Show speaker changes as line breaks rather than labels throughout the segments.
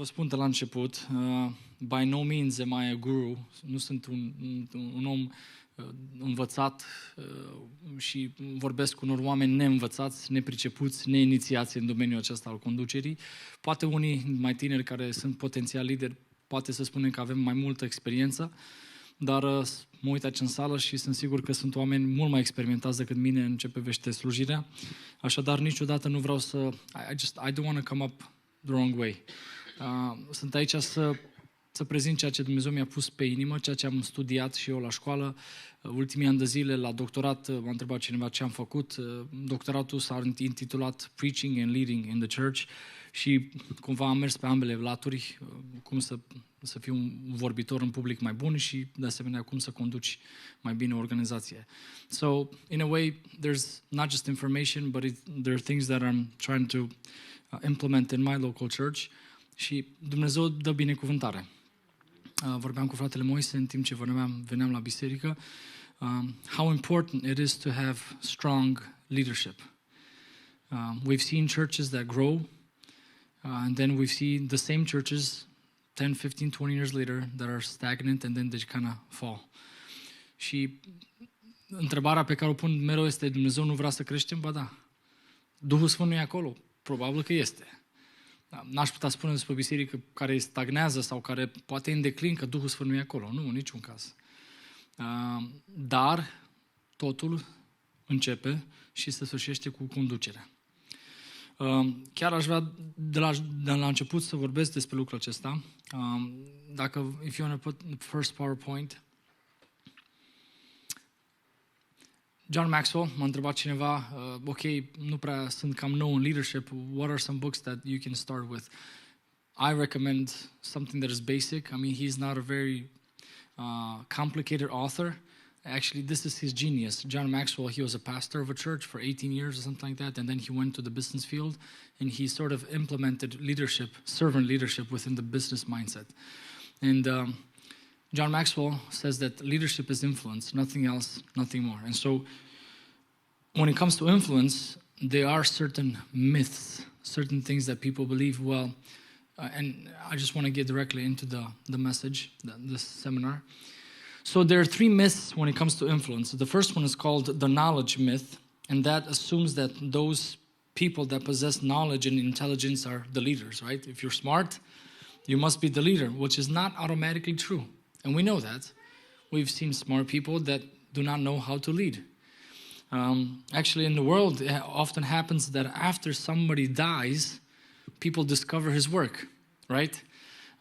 vă spun de la început, by no means am I a guru, nu sunt un om învățat și vorbesc cu unor oameni neînvățați, nepricepuți, neinițiați în domeniul acesta al conducerii. Poate unii mai tineri care sunt potențial lideri, poate să spunem că avem mai multă experiență, dar mă uit aici în sală și sunt sigur că sunt oameni mult mai experimentați decât mine în ce privește slujirea. Așadar, niciodată nu vreau să... I don't want to come up the wrong way. Sunt aici să prezint ceea ce Dumnezeu mi-a pus pe inimă, ceea ce am studiat și eu la școală. Ultimii ani de zile, la doctorat, m-a întrebat cineva ce am făcut. Doctoratul s-a intitulat Preaching and Leading in the Church și cumva am mers pe ambele laturi, cum să fii un vorbitor în public mai bun și, de asemenea, cum să conduci mai bine o organizație. So, in a way, there's not just information, but there are things that I'm trying to implement in my local church și Dumnezeu dă binecuvântare. Vorbeam cu fratele Moise în timp ce veneam la biserică, how important it is to have strong leadership. We've seen churches that grow, and then we've seen the same churches 10, 15, 20 years later that are stagnant and then they kind of fall. Și întrebarea pe care o pun mereu este, Dumnezeu nu vrea să creștem? Ba da. Duhul Sfânt nu e acolo? Probabil că este. N-aș putea spune despre o biserică care stagnează sau care poate e în declin că Duhul Sfânt nu e acolo. Nu, în niciun caz. Dar totul începe și se sfârșește cu conducerea. Chiar aș vrea de la început să vorbesc despre lucrul acesta. If you want to put the first PowerPoint. John Maxwell, m-a întrebat cineva, ok, nu prea sunt cam nou în leadership, what are some books that you can start with? I recommend something that is basic. I mean, he's not a very complicated author. Actually, this is his genius. John Maxwell, he was a pastor of a church for 18 years or something like that, and then he went to the business field, and he sort of implemented leadership, servant leadership within the business mindset. And John Maxwell says that leadership is influence, nothing else, nothing more. And so when it comes to influence, there are certain myths, certain things that people believe, and I just want to get directly into the message, this seminar. So there are three myths when it comes to influence. The first one is called the knowledge myth, and that assumes that those people that possess knowledge and intelligence are the leaders, right? If you're smart, you must be the leader, which is not automatically true. And we know that. We've seen smart people that do not know how to lead. Actually, in the world, it often happens that after somebody dies, people discover his work, right?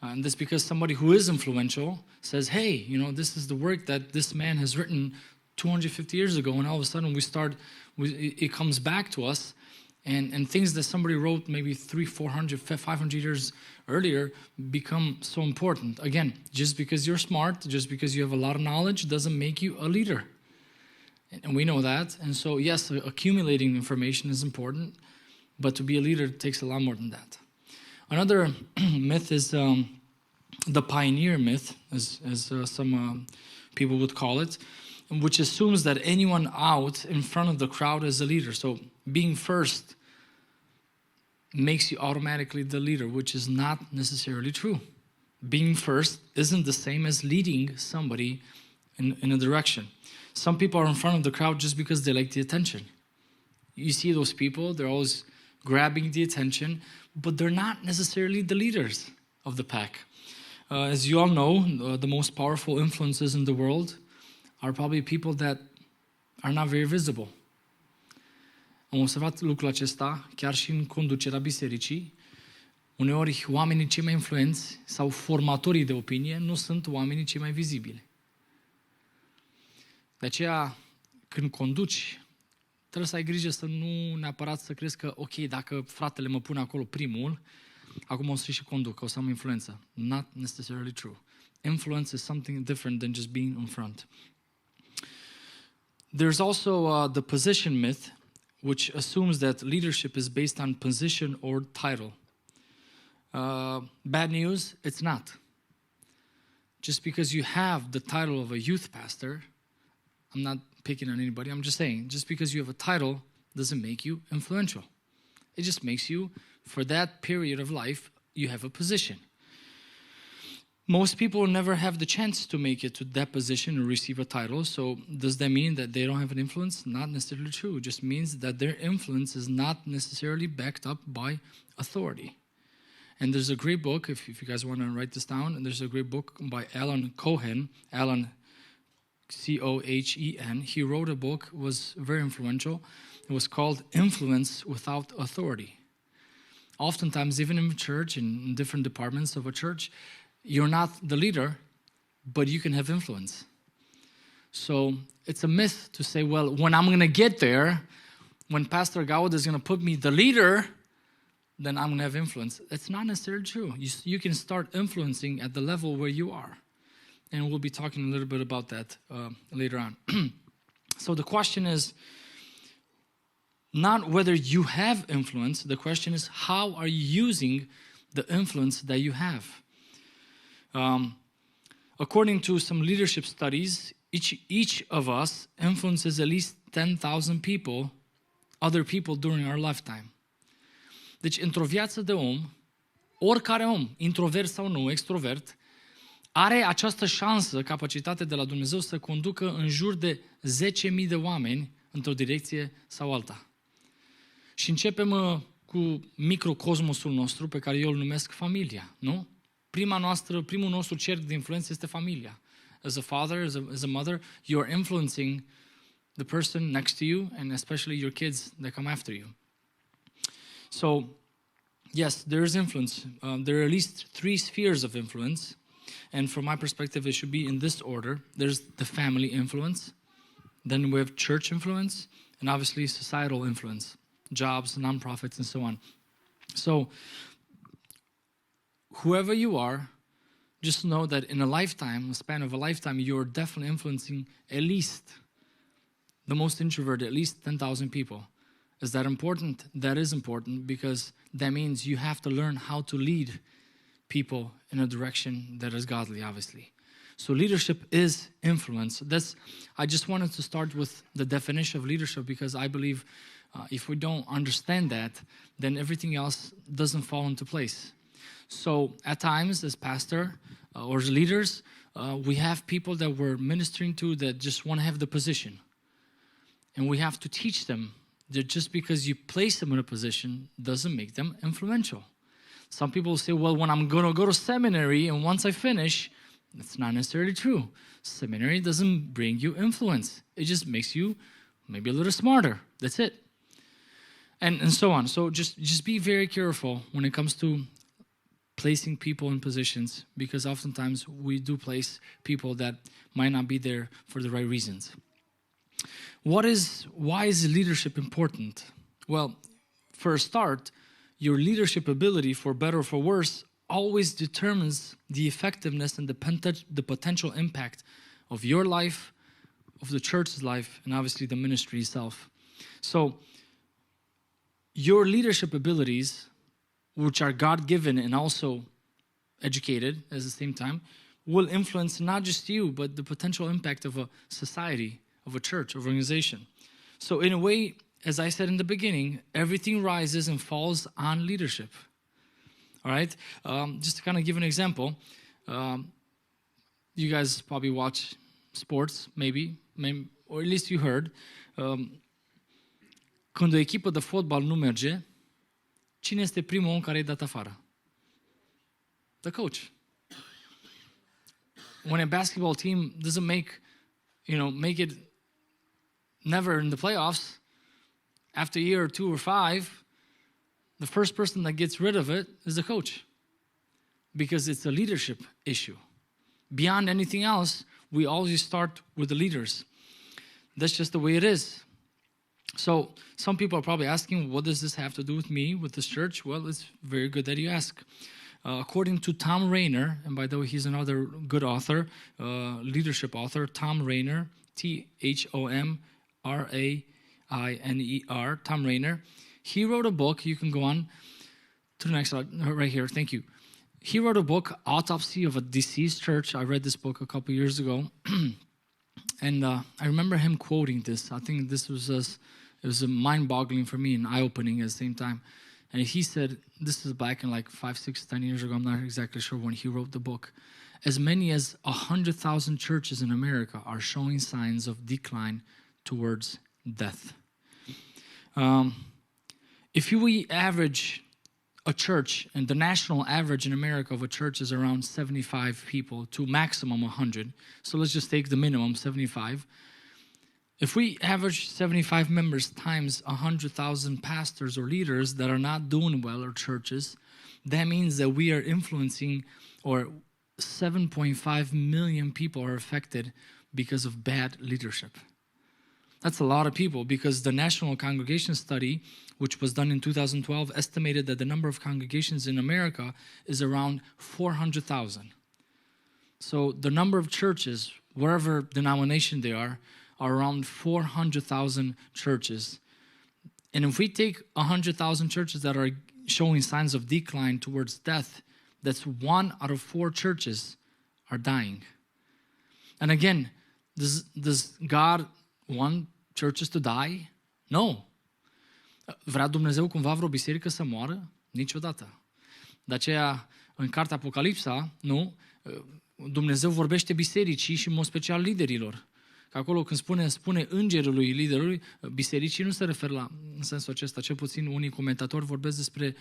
And that's because somebody who is influential says, hey, this is the work that this man has written 250 years ago, and all of a sudden it comes back to us, and things that somebody wrote maybe 300, 400, 500 years earlier become so important. Again, just because you're smart, just because you have a lot of knowledge, doesn't make you a leader. And we know that. And so, yes, accumulating information is important, but to be a leader takes a lot more than that. Another myth is the pioneer myth, as some people would call it, which assumes that anyone out in front of the crowd is a leader. So being first makes you automatically the leader, which is not necessarily true. Being first isn't the same as leading somebody in a direction. Some people are in front of the crowd just because they like the attention. You see those people, they're always grabbing the attention, but they're not necessarily the leaders of the pack. As you all know, the most powerful influences in the world are probably people that are not very visible. Am observat lucrul acesta chiar și în conducerea bisericii. Uneori, oamenii cei mai influenți sau formatorii de opinie nu sunt oamenii cei mai vizibili. De aceea, când conduci, trebuie să ai grijă să nu neapărat să crezi că, ok, dacă fratele mă pune acolo primul, acum o să și conduc, o să am influență. Not necessarily true. Influence is something different than just being in front. There's also the position myth, which assumes that leadership is based on position or title. Bad news, it's not. Just because you have the title of a youth pastor, I'm not picking on anybody, I'm just saying, just because you have a title doesn't make you influential. It just makes you, for that period of life, you have a position. Most people never have the chance to make it to that position or receive a title. So does that mean that they don't have an influence? Not necessarily true. It just means that their influence is not necessarily backed up by authority. And there's a great book, if you guys want to write this down, and there's a great book by Alan Cohen, Alan Cohen. He wrote a book, was very influential. It was called Influence Without Authority. Oftentimes, even in church, in different departments of a church, you're not the leader, but you can have influence. So it's a myth to say, well, when I'm going to get there, when Pastor Gowd is going to put me the leader, then I'm going to have influence. That's not necessarily true. You can start influencing at the level where you are. And we'll be talking a little bit about that later on. So the question is not whether you have influence. The question is, how are you using the influence that you have? According to some leadership studies, each of us influences at least 10,000 people, other people during our lifetime. Deci, într-o viață de om, oricare om, introvert sau nu, extrovert, are această șansă, capacitate de la Dumnezeu să conducă în jur de 10.000 de oameni într-o direcție sau alta. Și începem cu microcosmosul nostru, pe care eu îl numesc familia, nu? Primul nostru cerc de influență este familia. As a father, as a mother, you are influencing the person next to you, and especially your kids that come after you. So, yes, there is influence. There are at least 3 spheres of influence. And from my perspective, it should be in this order. There's the family influence. Then we have church influence. And obviously societal influence. Jobs, nonprofits, and so on. So, whoever you are, just know that in a span of a lifetime, you're definitely influencing at least, the most introverted, at least 10,000 people. Is that important? That is important, because that means you have to learn how to lead people in a direction that is godly, obviously. So leadership is influence. I just wanted to start with the definition of leadership, because I believe if we don't understand that, then everything else doesn't fall into place. So at times, as pastor or as leaders, we have people that we're ministering to that just want to have the position. And we have to teach them that just because you place them in a position doesn't make them influential. Some people say, well, when I'm going to go to seminary and once I finish, that's not necessarily true. Seminary doesn't bring you influence. It just makes you maybe a little smarter. That's it. And so on. So just be very careful when it comes to placing people in positions, because oftentimes we do place people that might not be there for the right reasons. Why is leadership important? Well, for a start, your leadership ability, for better or for worse, always determines the effectiveness and the potential impact of your life, of the church's life, and obviously the ministry itself. So, your leadership abilities, which are God-given and also educated at the same time, will influence not just you, but the potential impact of a society, of a church, of an organization. So in a way, as I said in the beginning, everything rises and falls on leadership. All right? Just to kind of give an example, you guys probably watch sports, maybe, or at least you heard. Când o echipă de fotbal nu merge, cine este primul om care e dat afară? The coach. When a basketball team doesn't make it never in the playoffs, after a year or 2 or 5, the first person that gets rid of it is the coach, because it's a leadership issue. Beyond anything else, we always start with the leaders. That's just the way it is. So some people are probably asking, what does this have to do with me, with this church? Well, it's very good that you ask. According to Tom Rainer, and by the way, he's another good author, leadership author, Tom Rainer, Thomrainer, Tom Rainer. He wrote a book. You can go on to the next slide, right here. Thank you. He wrote a book, Autopsy of a Deceased Church. I read this book a couple years ago. And I remember him quoting this. I think this was it was mind-boggling for me and eye-opening at the same time. And he said, this is back in like 5, 6, 10 years ago, I'm not exactly sure when he wrote the book, as many as 100,000 churches in America are showing signs of decline towards death. If we average a church, and the national average in America of a church is around 75 people to maximum 100. So let's just take the minimum, 75. If we average 75 members times 100,000 pastors or leaders that are not doing well, or churches, that means that we are influencing, or 7.5 million people are affected because of bad leadership. That's a lot of people, because the National Congregation Study, which was done in 2012, estimated that the number of congregations in America is around 400,000. So the number of churches, wherever denomination they are around 400,000 churches. And if we take 100,000 churches that are showing signs of decline towards death, that's 1 out of 4 churches are dying. And again, does God want churches to die? No. Vrea Dumnezeu cumva vreo biserică să moară? Niciodată. De aceea, în cartea Apocalipsa, nu, Dumnezeu vorbește bisericii și în mod special liderilor. Că acolo când spune îngerului liderului, bisericii nu se referă la, în sensul acesta, cel puțin unii comentatori vorbesc despre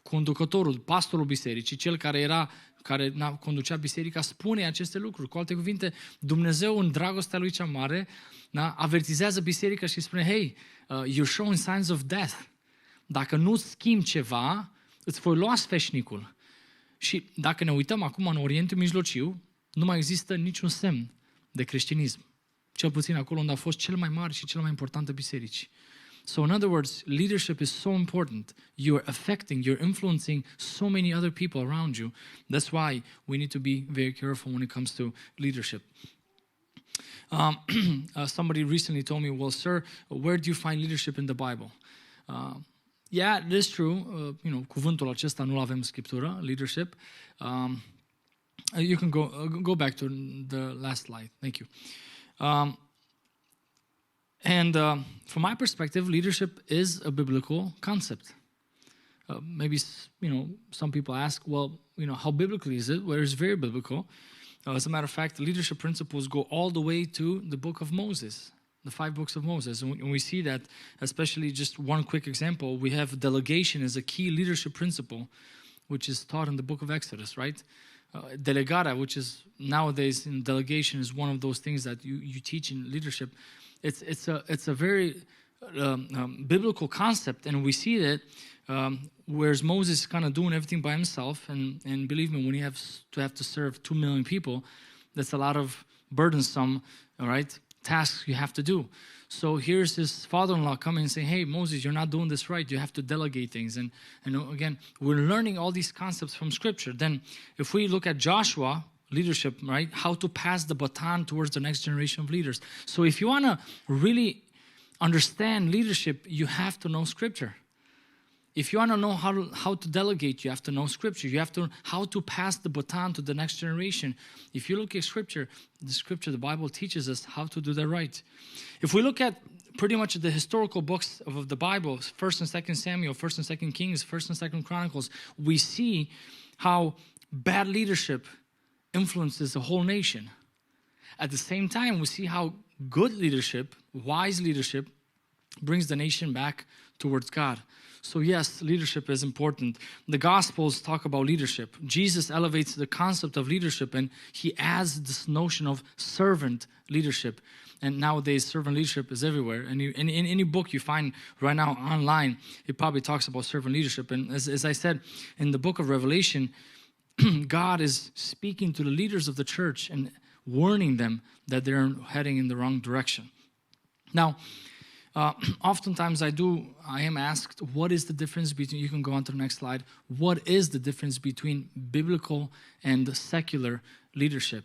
conducătorul, pastorul bisericii, cel care conducea biserica, spune aceste lucruri. Cu alte cuvinte, Dumnezeu în dragostea lui cea mare, da, avertizează biserica și spune, hey, you're showing signs of death. Dacă nu schimbi ceva, îți voi lua sfeșnicul. Și dacă ne uităm acum în Orientul Mijlociu, nu mai există niciun semn de creștinism. Cel puțin acolo unde a fost cel mai mare și cel mai importantă biserici. So in other words, leadership is so important. You're affecting, you're influencing so many other people around you. That's why we need to be very careful when it comes to leadership. Somebody recently told me, well, sir, where do you find leadership in the Bible? Yeah, it is true. Cuvântul acesta nu-l avem în Scriptură, leadership. You can go back to the last slide. Thank you. From my perspective, leadership is a biblical concept. Maybe, some people ask, well, how biblical is it? Well, it's very biblical. As a matter of fact, the leadership principles go all the way to the book of Moses, the 5 books of Moses. And we see that, especially just one quick example, we have delegation as a key leadership principle, which is taught in the book of Exodus, right? Delegarea, which is nowadays in delegation, is one of those things that you teach in leadership. It's a very biblical concept, and we see that whereas Moses is kind of doing everything by himself, and believe me, when you have to serve 2 million people, that's a lot of burdensome, all right, tasks you have to do. So here's his father-in-law coming and saying, hey, Moses, you're not doing this right. You have to delegate things. And again, we're learning all these concepts from Scripture. Then if we look at Joshua, leadership, right, how to pass the baton towards the next generation of leaders. So if you want to really understand leadership, you have to know Scripture. If you want to know how to delegate, you have to know Scripture. You have to know how to pass the baton to the next generation. If you look at Scripture, the Bible teaches us how to do that right. If we look at pretty much the historical books of the Bible, 1st and 2nd Samuel, 1st and 2nd Kings, 1st and 2nd Chronicles, we see how bad leadership influences the whole nation. At the same time, we see how good leadership, wise leadership, brings the nation back towards God. So yes, leadership is important. The Gospels talk about leadership. Jesus elevates the concept of leadership, and he adds this notion of servant leadership. And nowadays, servant leadership is everywhere. And in any book you find right now online, it probably talks about servant leadership. And as I said, in the book of Revelation, God is speaking to the leaders of the church and warning them that they're heading in the wrong direction. Now, oftentimes I am asked, what is the difference between, you can go on to the next slide, what is the difference between biblical and secular leadership?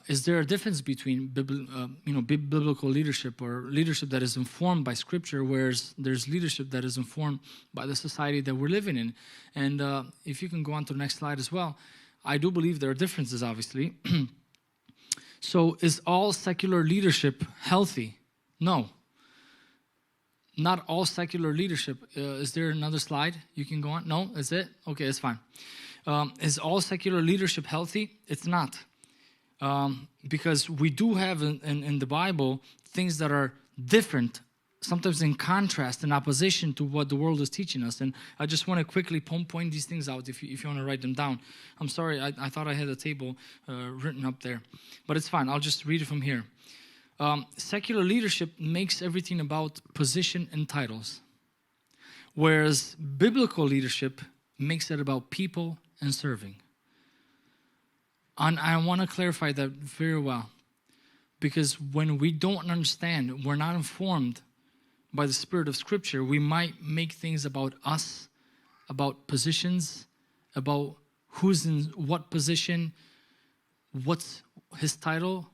Is there a difference between biblical leadership or leadership that is informed by Scripture, whereas there's leadership that is informed by the society that we're living in? And if you can go on to the next slide as well, I do believe there are differences, obviously. So is all secular leadership healthy? No. not all secular leadership. Is there another slide you can go on? No, is it? Okay, it's fine. Is all secular leadership healthy? It's not. Because we do have in the Bible things that are different, sometimes in contrast, in opposition to what the world is teaching us. And I just want to quickly point these things out if you want to write them down. I'm sorry, I thought I had a table written up there. But it's fine, I'll just read it from here. Secular leadership makes everything about position and titles, whereas biblical leadership makes it about people and serving. And I want to clarify that very well, because when we don't understand, we're not informed by the Spirit of Scripture, we might make things about us, about positions, about who's in what position, what's his title,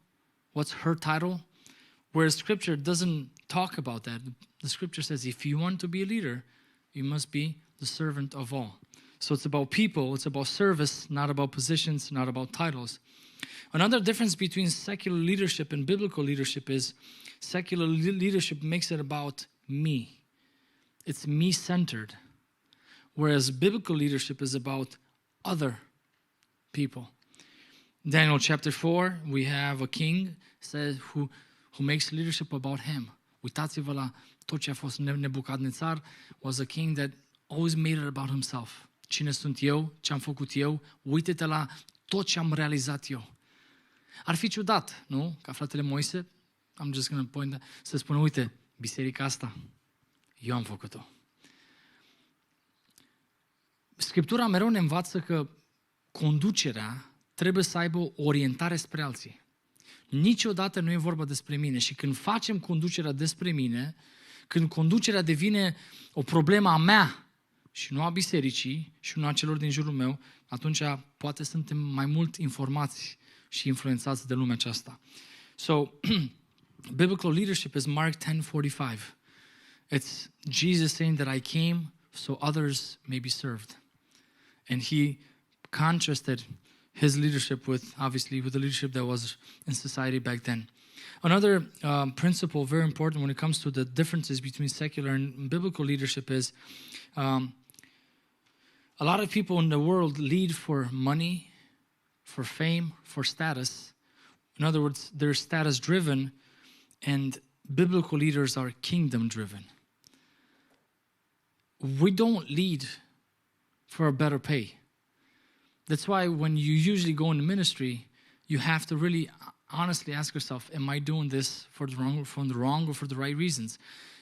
what's her title, whereas Scripture doesn't talk about that. The Scripture says if you want to be a leader, you must be the servant of all. So it's about people, it's about service, not about positions, not about titles. Another difference between secular leadership and biblical leadership is secular leadership makes it about me. It's me-centered. Whereas biblical leadership is about other people. Daniel chapter 4, we have a king says who makes leadership about him. Uitați-vă la tot ce a fost Nebuchadnezzar, was a king that always made it about himself. Cine sunt eu, ce am făcut eu, uite-te la tot ce am realizat eu. Ar fi ciudat, nu? Ca fratele Moise, I'm just going to point that, să spună, uite, biserica asta, eu am făcut-o. Scriptura mereu ne învață că conducerea trebuie să aibă o orientare spre alții. Niciodată nu e vorba despre mine. Și când facem conducerea despre mine, când conducerea devine o problemă a mea și nu a bisericii și nu a celor din jurul meu, atunci poate suntem mai mult informați și influențați de lumea aceasta. So, biblical leadership is Mark 10:45. It's Jesus saying that I came so others may be served. And he contrasted his leadership with the leadership that was in society back then. Another principle, very important when it comes to the differences between secular and biblical leadership is a lot of people in the world lead for money, for fame, for status. In other words, they're status driven, and biblical leaders are kingdom driven. We don't lead for a better pay. That's why when you usually go into ministry, you have to really honestly ask yourself, am I doing this for the wrong or for the right reasons?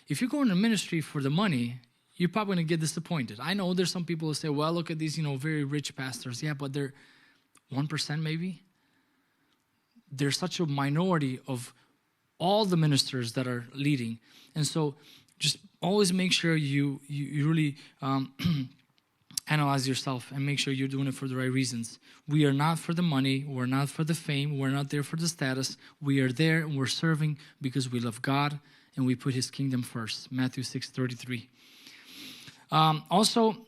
If you go into ministry for the money, you're probably going to get disappointed. I know there's some people who say, well, look at these, very rich pastors. Yeah, but they're 1% maybe. There's such a minority of all the ministers that are leading. And so just always make sure you really analyze yourself and make sure you're doing it for the right reasons. We are not for the money. We're not for the fame. We're not there for the status. We are there and we're serving because we love God and we put his kingdom first. Matthew 6:33. Also,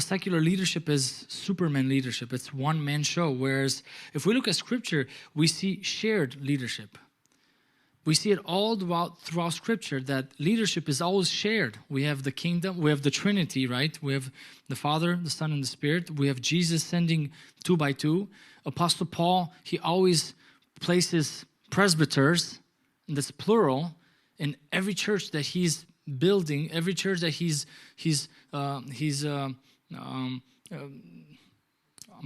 secular leadership is Superman leadership. It's one-man show. Whereas if we look at Scripture, we see shared leadership. We see it all throughout Scripture that leadership is always shared. We have the kingdom, we have the Trinity, right? We have the Father, the Son, and the Spirit. We have Jesus sending 2 by 2. Apostle Paul, he always places presbyters, and that's plural, in every church that he's building, every church that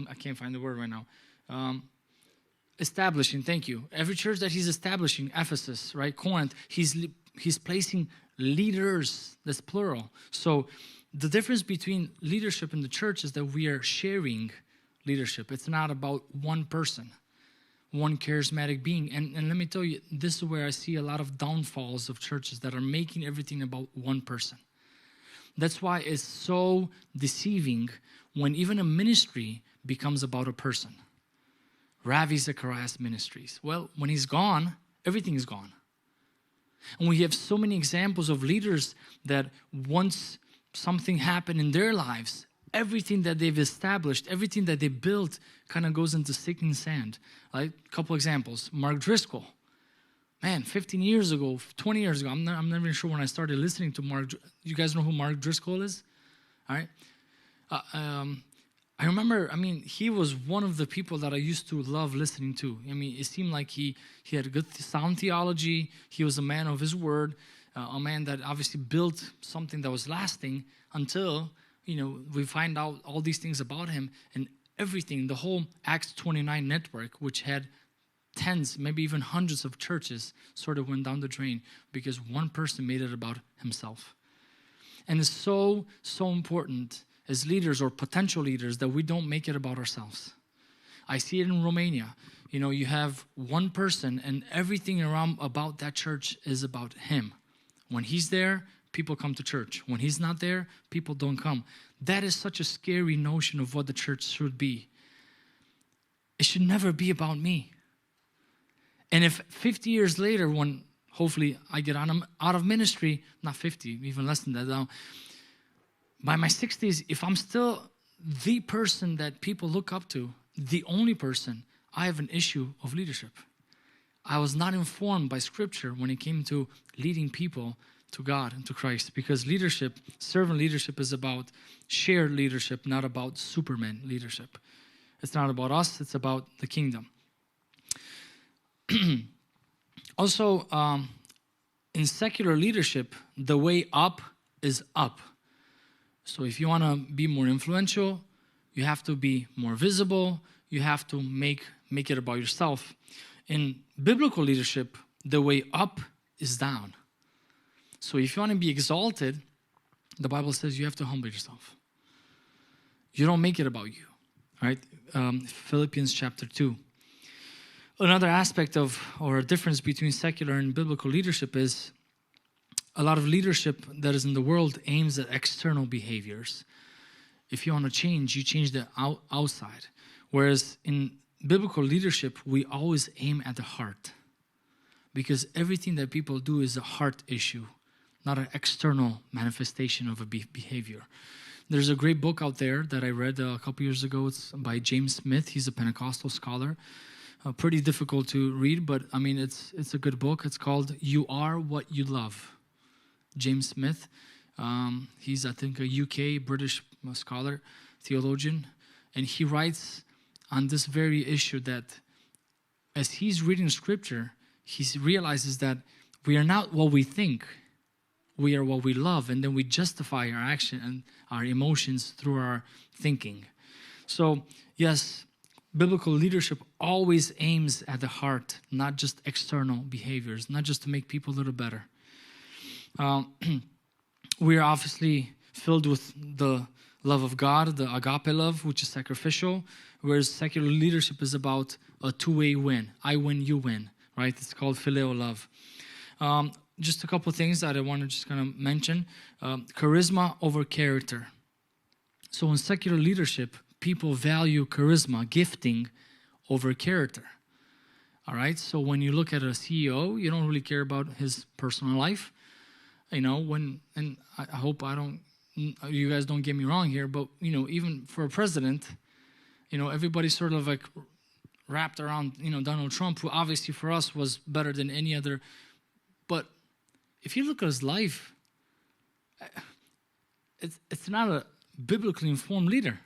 I can't find the word right now. Establishing, thank you. Every church that he's establishing, Ephesus, right, Corinth, he's placing leaders, that's plural. So the difference between leadership in the church is that we are sharing leadership. It's not about one person, one charismatic being. And let me tell you, this is where I see a lot of downfalls of churches that are making everything about one person. That's why it's so deceiving when even a ministry becomes about a person. Ravi Zacharias Ministries. Well, when he's gone, everything is gone. And we have so many examples of leaders that once something happened in their lives, everything that they've established, everything that they built kind of goes into sinking sand. A couple examples. Mark Driscoll. Man, 15 years ago, 20 years ago, I'm not even sure when I started listening to Mark. You guys know who Mark Driscoll is? All right. I remember, he was one of the people that I used to love listening to. It seemed like he had good sound theology. He was a man of his word, a man that obviously built something that was lasting until, we find out all these things about him and everything, the whole Acts 29 network, which had tens, maybe even hundreds of churches, sort of went down the drain because one person made it about himself. And it's so, so important as leaders or potential leaders that we don't make it about ourselves. I see it in Romania. You have one person and everything around about that church is about him. When he's there, people come to church. When he's not there, people don't come. That is such a scary notion of what the church should be. It should never be about me. And if 50 years later, when hopefully I get out of ministry, not 50, even less than that now, by my 60s, if I'm still the person that people look up to, the only person, I have an issue of leadership. I was not informed by Scripture when it came to leading people to God and to Christ, because leadership, servant leadership, is about shared leadership, not about Superman leadership. It's not about us, it's about the kingdom. Also, in secular leadership, the way up is up. So if you want to be more influential, you have to be more visible, you have to make it about yourself. In biblical leadership, the way up is down. So if you want to be exalted, the Bible says you have to humble yourself. You don't make it about you, right? Philippians chapter 2. Another aspect of, or a difference between secular and biblical leadership is a lot of leadership that is in the world aims at external behaviors. If you want to change, you change the outside. Whereas in biblical leadership, we always aim at the heart. Because everything that people do is a heart issue, not an external manifestation of a behavior. There's a great book out there that I read a couple years ago. It's by James Smith. He's a Pentecostal scholar. Pretty difficult to read, but it's a good book. It's called You Are What You Love. James Smith. He's, I think, a UK, British scholar, theologian. And he writes on this very issue that as he's reading Scripture, he realizes that we are not what we think. We are what we love. And then we justify our action and our emotions through our thinking. So, yes, biblical leadership always aims at the heart, not just external behaviors, not just to make people a little better. We are obviously filled with the love of God, the agape love, which is sacrificial, whereas secular leadership is about a two-way win. I win, you win, right? It's called phileo love. Just a couple of things that I want to just kind of mention. Charisma over character. So in secular leadership, people value charisma, gifting, over character. All right? So when you look at a CEO, you don't really care about his personal life. And I hope you guys don't get me wrong here, but, even for a president, everybody's sort of like wrapped around, Donald Trump, who obviously for us was better than any other. But if you look at his life, it's not a biblically informed leader.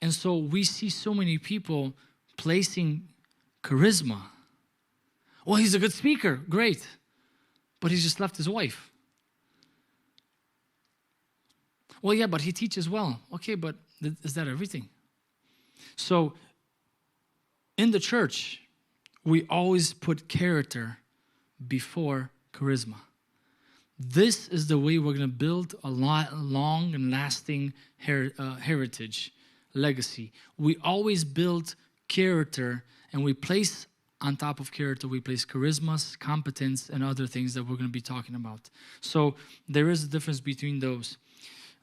And so we see so many people placing charisma. Well, he's a good speaker. Great. But he just left his wife. Well, yeah, but he teaches well. Okay, but is that everything? So in the church, we always put character before charisma. This is the way we're going to build a long and lasting heritage, legacy. We always build character, and we place on top of character, we place charisma, competence, and other things that we're going to be talking about. So there is a difference between those.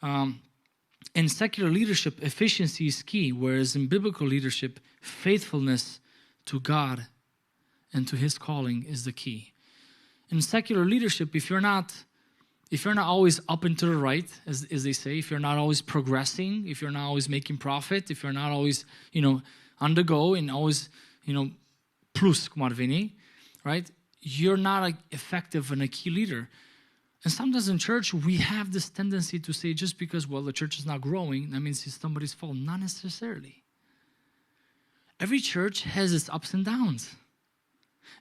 In secular leadership, efficiency is key, whereas in biblical leadership, faithfulness to God and to His calling is the key. In secular leadership, if you're not always up and to the right, as they say, if you're not always progressing, if you're not always making profit, if you're not always, on the go and always, plus cum ar veni, right, you're not effective and a key leader. And sometimes in church, we have this tendency to say just because, well, the church is not growing, that means it's somebody's fault. Not necessarily. Every church has its ups and downs.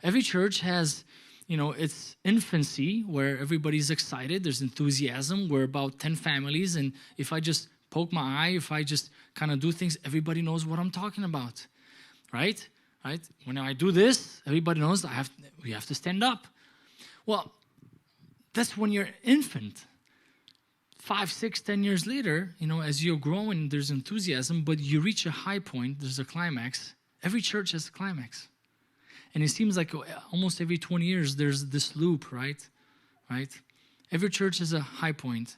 Every church has, its infancy where everybody's excited. There's enthusiasm. We're about 10 families. And if I just poke my eye, if I just kind of do things, everybody knows what I'm talking about, right? Right? When I do this, everybody knows we have to stand up. Well, that's when you're infant. 5, 6, 10 years later, as you're growing, there's enthusiasm, but you reach a high point, there's a climax. Every church has a climax. And it seems like almost every 20 years, there's this loop, right? Right? Every church has a high point.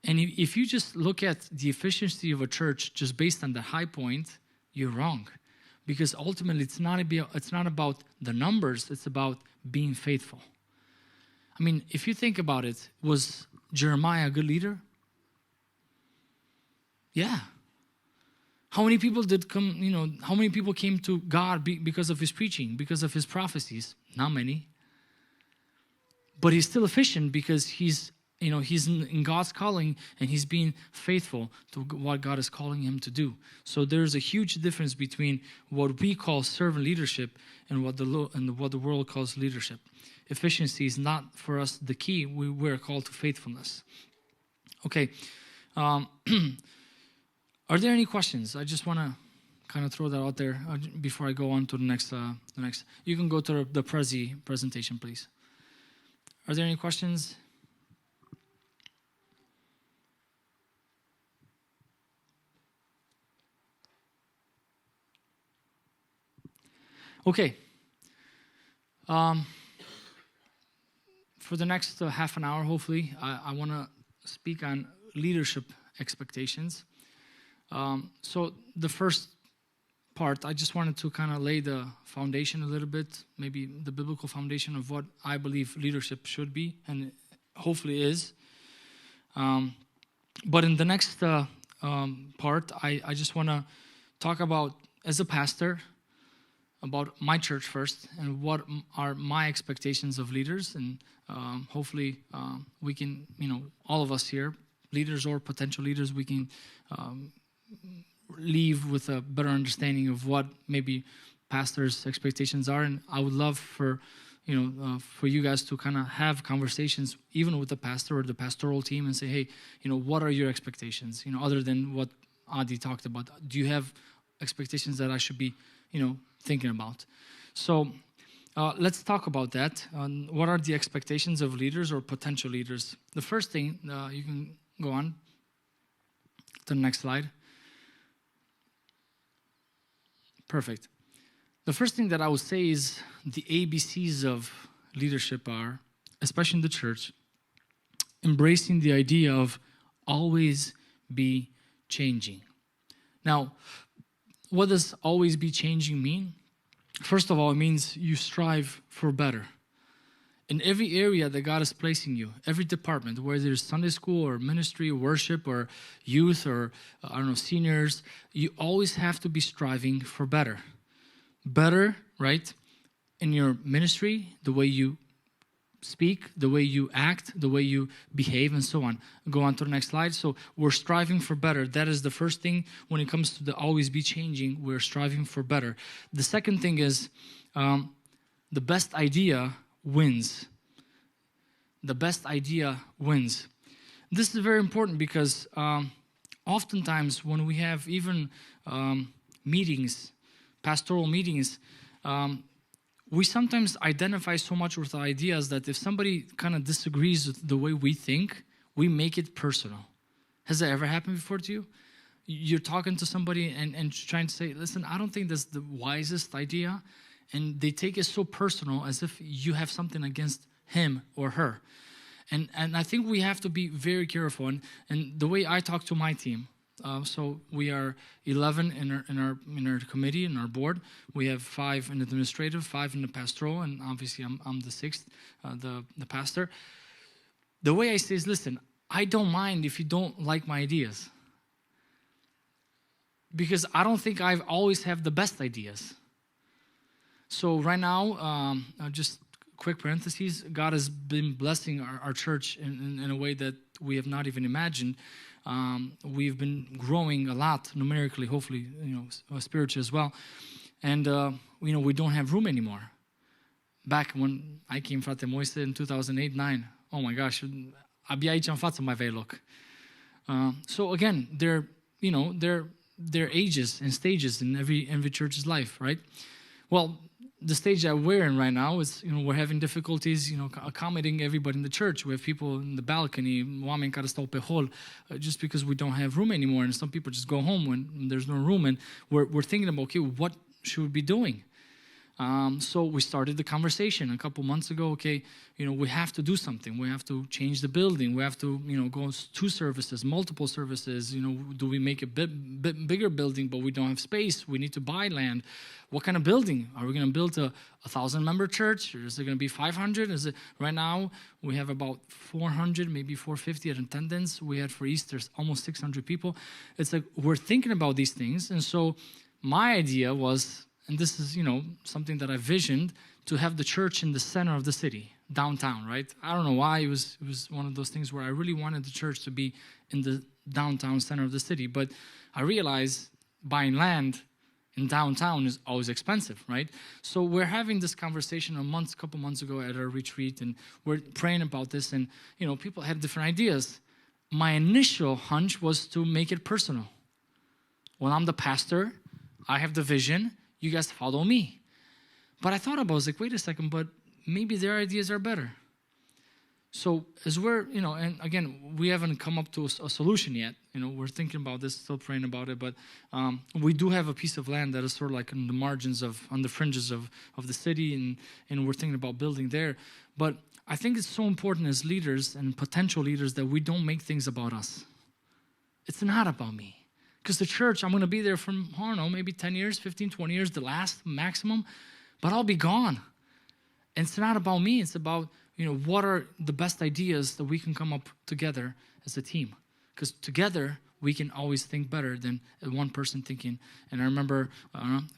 And if you just look at the efficiency of a church just based on the high point, you're wrong. Because ultimately, it's not about the numbers, it's about being faithful. I mean, if you think about it, was Jeremiah a good leader? Yeah. How many people how many people came to God because of his preaching, because of his prophecies? Not many. But he's still efficient because he's in God's calling and he's being faithful to what God is calling him to do. So there's a huge difference between what we call servant leadership and what the world calls leadership. Efficiency is not for us the key. We're called to faithfulness. Okay. Are there any questions? I just want to kind of throw that out there before I go on to the next. You can go to the presentation, please. Are there any questions? Okay. For the next half an hour, hopefully, I want to speak on leadership expectations. So the first part, I just wanted to kind of lay the foundation a little bit, maybe the biblical foundation of what I believe leadership should be, and hopefully is. But in the next part, I just want to talk about, as a pastor, about my church first, and what are my expectations of leaders, and hopefully we can, all of us here, leaders or potential leaders, we can leave with a better understanding of what maybe pastors' expectations are. And I would love for you guys to kind of have conversations, even with the pastor or the pastoral team, and say, hey, what are your expectations? Other than what Adi talked about, do you have expectations that I should be, thinking about? So let's talk about that. What are the expectations of leaders or potential leaders? The first thing, you can go on to the next slide. Perfect. The first thing that I would say is the ABCs of leadership are, especially in the church, embracing the idea of always be changing. Now, what does always be changing mean? First of all, it means you strive for better. In every area that God is placing you, every department, whether it's Sunday school or ministry, worship, or youth, or seniors, you always have to be striving for better. Better, right? In your ministry, the way you speak, the way you act, the way you behave, and so on. Go on to the next slide. So we're striving for better. That is the first thing when it comes to the always be changing. We're striving for better. The second thing is the best idea wins. The best idea wins. This is very important because oftentimes when we have even meetings, pastoral meetings, we sometimes identify so much with ideas that if somebody kind of disagrees with the way we think, we make it personal. Has that ever happened before to you? You're talking to somebody and trying to say, listen, I don't think that's the wisest idea. And they take it so personal as if you have something against him or her. And I think we have to be very careful. And the way I talk to my team, so we are 11 in our committee, in our board. We have 5 in the administrative, 5 in the pastoral, and obviously I'm the 6th, the pastor. The way I say is, listen, I don't mind if you don't like my ideas. Because I don't think I always have the best ideas. So right now, just quick parentheses, God has been blessing our church in a way that we have not even imagined. We've been growing a lot numerically, hopefully, spiritually as well. And, we don't have room anymore. Back when I came, frate Moise, in 2008-9, oh my gosh, abia aici în față mai aveai loc. So again, there are ages and stages in every church's life, right? Well, the stage that we're in right now is, we're having difficulties, accommodating everybody in the church. We have people in the balcony, oameni care stau pe hol, just because we don't have room anymore, and some people just go home when there's no room, and we're thinking about, okay, what should we be doing? So we started the conversation a couple months ago. Okay, we have to do something. We have to change the building. We have to, go 2 services, multiple services. Do we make a bit bigger building, but we don't have space? We need to buy land. What kind of building? Are we going to build a 1,000-member church, or is it going to be 500? Right now we have about 400, maybe 450 at attendance. We had for Easter almost 600 people. It's like we're thinking about these things, and so my idea was. And this is, something that I visioned, to have the church in the center of the city, downtown, right? I don't know why. It was one of those things where I really wanted the church to be in the downtown center of the city. But I realized buying land in downtown is always expensive, right? So we're having this conversation a couple months ago at our retreat, and we're praying about this, and, people have different ideas. My initial hunch was to make it personal. Well, I'm the pastor. I have the vision. You guys follow me. But I thought about it, I was like, wait a second, but maybe their ideas are better. So as we're, and again, we haven't come up to a solution yet. We're thinking about this, still praying about it, but we do have a piece of land that is sort of like on the margins on the fringes of the city, and we're thinking about building there. But I think it's so important as leaders and potential leaders that we don't make things about us. It's not about me. Because the church, I'm going to be there for, I don't know, maybe 10 years, 15, 20 years, the last maximum, but I'll be gone. And it's not about me. It's about, what are the best ideas that we can come up together as a team. Because together, we can always think better than one person thinking. And I remember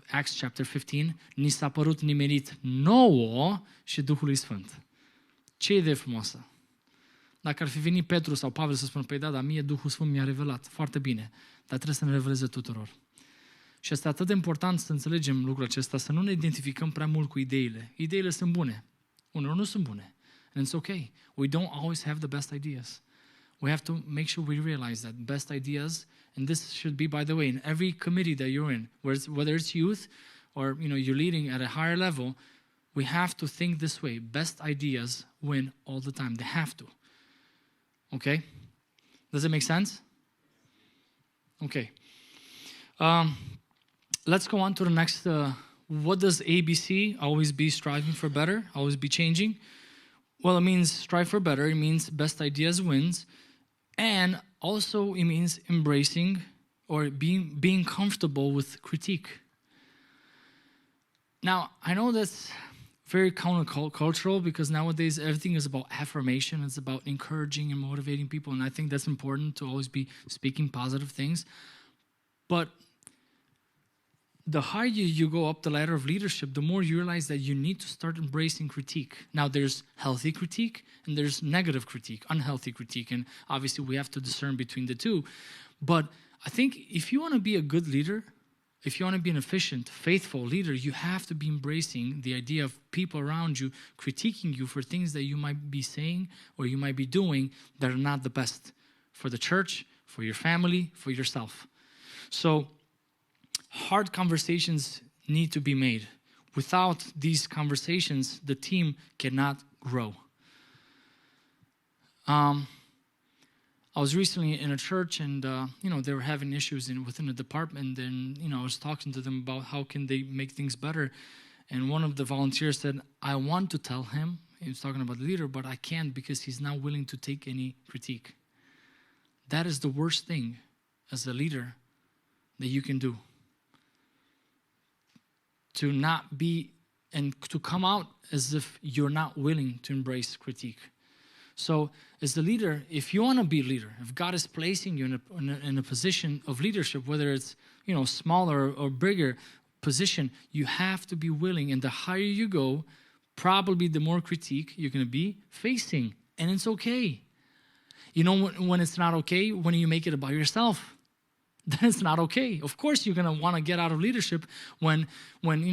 Acts chapter 15, ni s-a părut nimerit nouă și Duhului Sfânt. Ce idee frumoasă! Dacă ar fi venit Petru sau Pavel să spună, păi dar mie Duhul Sfânt mi-a revelat, foarte bine, dar trebuie să ne reveleze tuturor. Și este atât de important să înțelegem lucrul acesta, să nu ne identificăm prea mult cu ideile. Ideile sunt bune, unor nu sunt bune. And it's okay. We don't always have the best ideas. We have to make sure we realize that best ideas, and this should be, by the way, in every committee that you're in, whether it's youth or you're leading at a higher level, we have to think this way. Best ideas win all the time. They have to. Okay? Does it make sense? Okay. Let's go on to the next. What does ABC, always be striving for better, always be changing? Well, it means strive for better. It means best ideas wins. And also it means embracing or being comfortable with critique. Now, I know that's very countercultural because nowadays everything is about affirmation. It's about encouraging and motivating people. And I think that's important to always be speaking positive things. But the higher you go up the ladder of leadership, the more you realize that you need to start embracing critique. Now, there's healthy critique and there's negative critique, unhealthy critique. And obviously, we have to discern between the two. But I think if you want to be a good leader, if you want to be an efficient, faithful leader, you have to be embracing the idea of people around you critiquing you for things that you might be saying or you might be doing that are not the best for the church, for your family, for yourself. So, hard conversations need to be made. Without these conversations, the team cannot grow. I was recently in a church and, they were having issues within the department and, I was talking to them about how can they make things better. And one of the volunteers said, I want to tell him, he was talking about the leader, but I can't because he's not willing to take any critique. That is the worst thing as a leader that you can do. To not be, and to come out as if you're not willing to embrace critique. So as the leader, if you want to be a leader, if God is placing you in a position of leadership, whether it's, smaller or bigger, position, you have to be willing, and the higher you go, probably the more critique you're going to be facing, and it's okay. You know when it's not okay? When you make it about yourself. Then it's not okay. Of course, you're going to want to get out of leadership when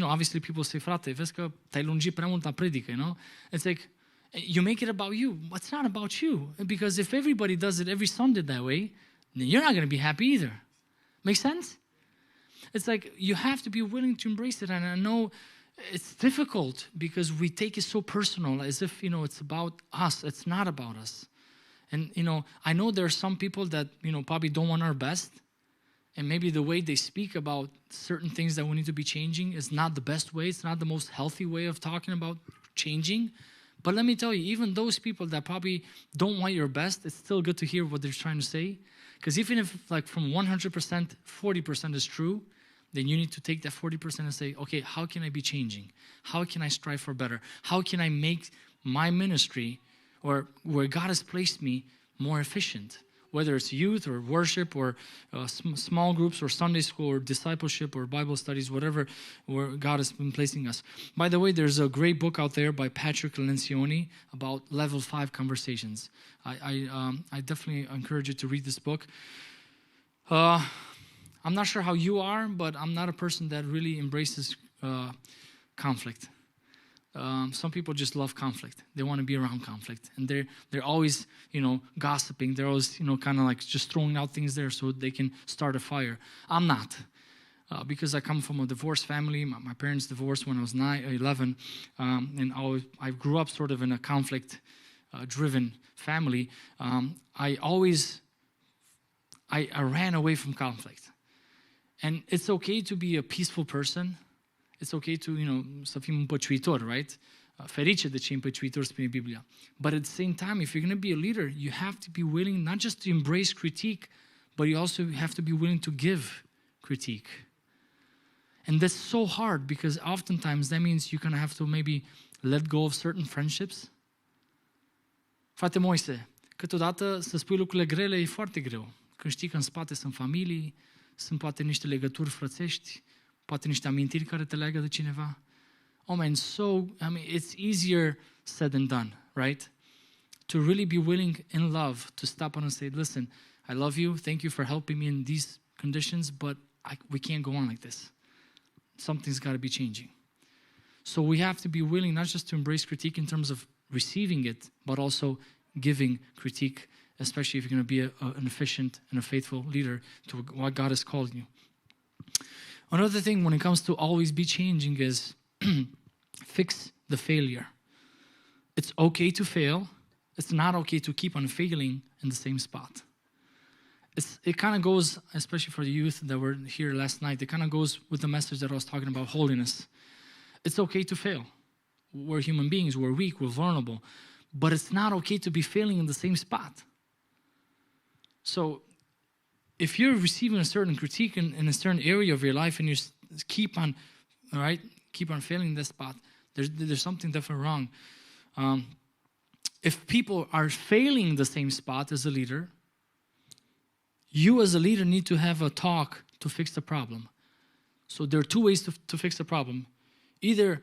obviously people say, frate, vezi că te-ai lungit prea mult la predică, It's like, you make it about you. It's not about you. Because if everybody does it every Sunday that way, then you're not going to be happy either. Make sense? It's like you have to be willing to embrace it. And I know it's difficult because we take it so personal, as if, it's about us. It's not about us. And, I know there are some people that, probably don't want our best. And maybe the way they speak about certain things that we need to be changing is not the best way. It's not the most healthy way of talking about changing. But let me tell you, even those people that probably don't want your best, it's still good to hear what they're trying to say. Because even if from 100%, 40% is true, then you need to take that 40% and say, okay, how can I be changing? How can I strive for better? How can I make my ministry or where God has placed me more efficient? Whether it's youth or worship or small groups or Sunday school or discipleship or Bible studies, whatever, where God has been placing us. By the way, there's a great book out there by Patrick Lencioni about level 5 conversations. I definitely encourage you to read this book. I'm not sure how you are, but I'm not a person that really embraces conflict. Some people just love conflict. They want to be around conflict. And they're always, gossiping. They're always, kind of like just throwing out things there so they can start a fire. I'm not. Because I come from a divorced family. My parents divorced when I was 11. And I grew up sort of in a conflict-driven family. I ran away from conflict. And it's okay to be a peaceful person. It's okay to, să fim împăciuitori, right? Ferice de cei împăciuitori, spune Biblia. But at the same time, if you're going to be a leader, you have to be willing not just to embrace critique, but you also have to be willing to give critique. And that's so hard because oftentimes that means you're going to have to maybe let go of certain friendships. Frate Moise, câteodată să spui lucrurile grele e foarte greu. Când știi că în spate sunt familii, sunt poate niște legături frățești, poate niște amintiri care te leagă de cineva. Oh man, it's easier said than done, right? To really be willing in love to stop on and say, listen, I love you, thank you for helping me in these conditions, but we can't go on like this. Something's got to be changing. So we have to be willing not just to embrace critique in terms of receiving it, but also giving critique, especially if you're going to be an efficient and a faithful leader to what God has called you. Another thing when it comes to always be changing is fix the failure. It's okay to fail. It's not okay to keep on failing in the same spot. It kind of goes, especially for the youth that were here last night, it kind of goes with the message that I was talking about, holiness. It's okay to fail. We're human beings. We're weak. We're vulnerable. But it's not okay to be failing in the same spot. So if you're receiving a certain critique in a certain area of your life and you keep on failing in this spot, there's something definitely wrong. If people are failing in the same spot as a leader, you as a leader need to have a talk to fix the problem. So there are two ways to fix the problem. Either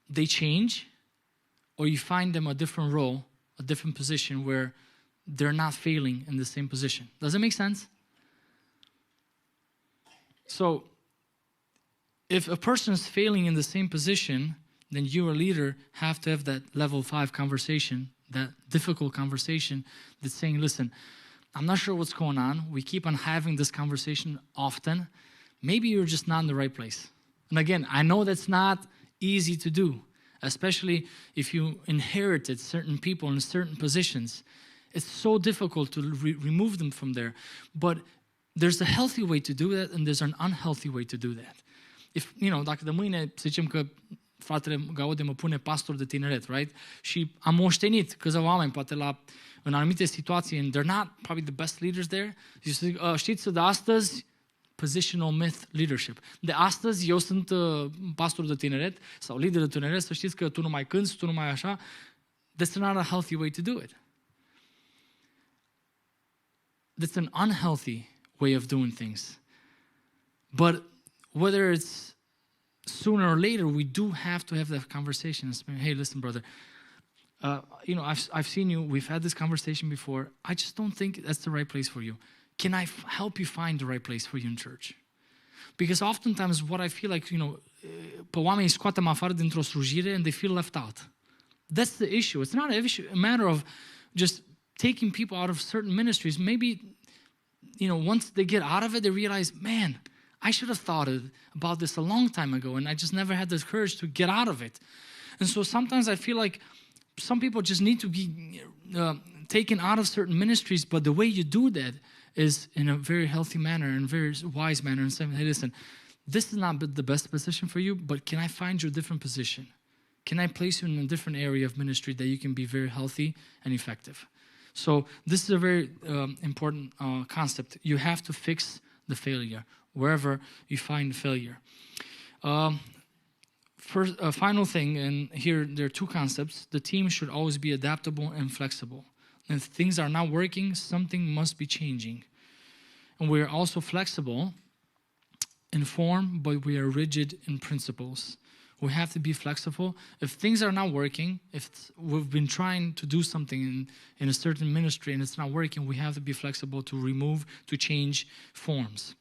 they change or you find them a different role, a different position where they're not failing in the same position. Does that make sense? So, if a person is failing in the same position, then you, a leader, have to have that level 5 conversation, that difficult conversation that's saying, listen, I'm not sure what's going on. We keep on having this conversation often. Maybe you're just not in the right place. And again, I know that's not easy to do, especially if you inherited certain people in certain positions. It's so difficult to remove them from there. But there's a healthy way to do that and there's an unhealthy way to do that. If, dacă de mâine, să zicem că fratele Gaude mă pune pastor de tineret, right? Și am moștenit câțiva oameni, poate în anumite situații, and they're not probably the best leaders there. Știți, de astăzi, positional myth leadership. De astăzi, eu sunt pastor de tineret sau lider de tineret, să știți că tu nu mai cânți, tu nu mai așa. That's not a healthy way to do it. That's an unhealthy way of doing things. But whether it's sooner or later, we do have to have that conversation. Hey, listen, brother, I've seen you. We've had this conversation before. I just don't think that's the right place for you. Can I help you find the right place for you in church? Because oftentimes what I feel like, pe oamenii scoatem afară dintr-o slujire and they feel left out. That's the issue. It's not a matter of just taking people out of certain ministries. Maybe, once they get out of it, they realize, man, I should have thought about this a long time ago, and I just never had the courage to get out of it. And so sometimes I feel like some people just need to be taken out of certain ministries, but the way you do that is in a very healthy manner and very wise manner, and saying, hey, listen, this is not the best position for you, but can I find you a different position? Can I place you in a different area of ministry that you can be very healthy and effective? So this is a very important concept. You have to fix the failure wherever you find failure. First, final thing, and here there are two concepts. The team should always be adaptable and flexible. And if things are not working, something must be changing. And we are also flexible in form, but we are rigid in principles. We have to be flexible. If things are not working, if we've been trying to do something in a certain ministry and it's not working, we have to be flexible to change forms.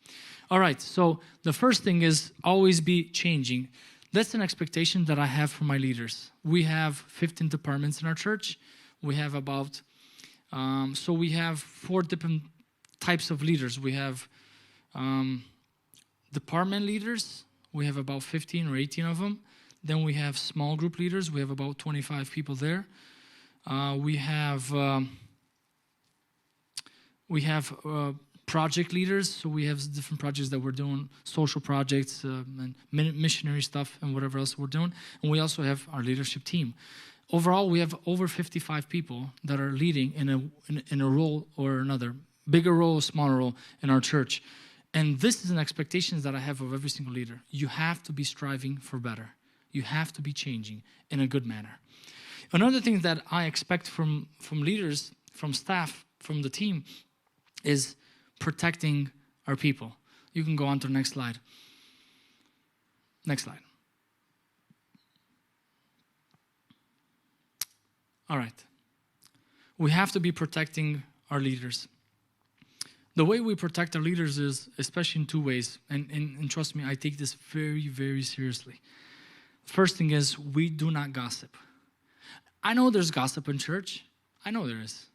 All right, so the first thing is always be changing. That's an expectation that I have for my leaders. We have 15 departments in our church. We have we have 4 different types of leaders. We have department leaders. We have about 15 or 18 of them. Then we have small group leaders. We have about 25 people there. We have project leaders. So we have different projects that we're doing, social projects and missionary stuff and whatever else we're doing. And we also have our leadership team. Overall, we have over 55 people that are leading in a role or another, bigger role, smaller role in our church. And this is an expectation that I have of every single leader. You have to be striving for better. You have to be changing in a good manner. Another thing that I expect from leaders, from staff, from the team, is protecting our people. You can go on to the next slide. Next slide. All right. We have to be protecting our leaders. The way we protect our leaders is, especially in 2 ways, and trust me, I take this very, very seriously. First thing is, we do not gossip. I know there's gossip in church. I know there is.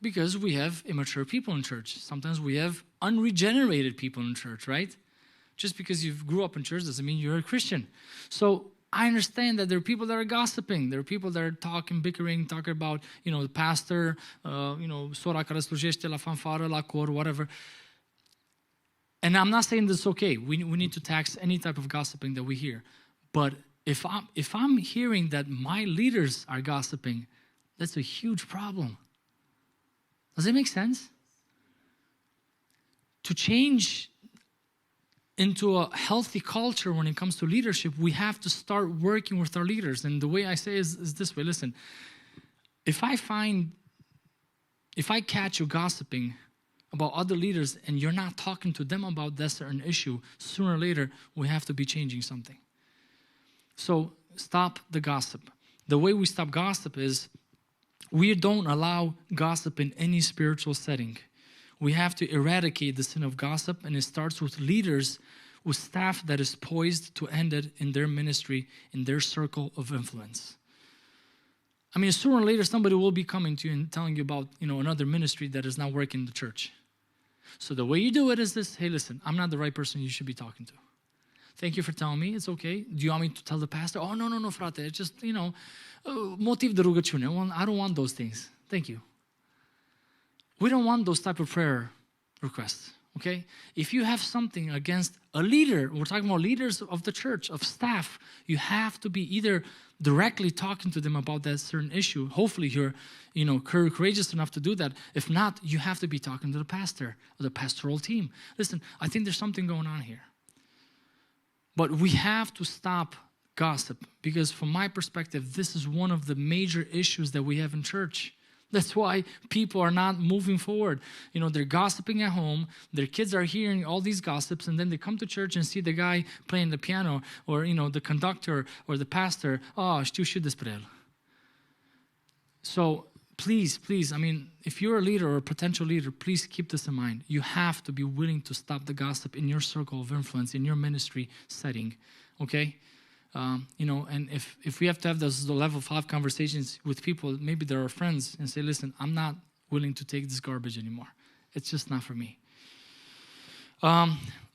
Because we have immature people in church. Sometimes we have unregenerated people in church, right? Just because you grew up in church doesn't mean you're a Christian. So I understand that there are people that are gossiping. There are people that are bickering, talking about, the pastor, sora care slujește la fanfară, la cor, whatever. And I'm not saying this is okay. We need to tax any type of gossiping that we hear. But if I'm hearing that my leaders are gossiping, that's a huge problem. Does that make sense? To change into a healthy culture when it comes to leadership, we have to start working with our leaders. And the way I say is this way. Listen, if I catch you gossiping about other leaders and you're not talking to them about that certain issue, sooner or later, we have to be changing something. So stop the gossip. The way we stop gossip is we don't allow gossip in any spiritual setting. We have to eradicate the sin of gossip, and it starts with leaders, with staff that is poised to end it in their ministry, in their circle of influence. I mean, sooner or later, somebody will be coming to you and telling you about, another ministry that is not working in the church. So the way you do it is this: hey, listen, I'm not the right person you should be talking to. Thank you for telling me. It's okay. Do you want me to tell the pastor? Oh, no, frate. It's just, motiv de rugăciune. I don't want those things. Thank you. We don't want those type of prayer requests, okay? If you have something against a leader, we're talking about leaders of the church, of staff, you have to be either directly talking to them about that certain issue. Hopefully you're, courageous enough to do that. If not, you have to be talking to the pastor or the pastoral team. Listen, I think there's something going on here. But we have to stop gossip, because from my perspective, this is one of the major issues that we have in church. That's why people are not moving forward. They're gossiping at home. Their kids are hearing all these gossips, and then they come to church and see the guy playing the piano, or the conductor or the pastor. Oh, știu și despre el. So please, if you're a leader or a potential leader, please keep this in mind. You have to be willing to stop the gossip in your circle of influence, in your ministry setting, okay? And if we have to have those level 5 conversations with people, maybe they're our friends, and say, listen, I'm not willing to take this garbage anymore. It's just not for me.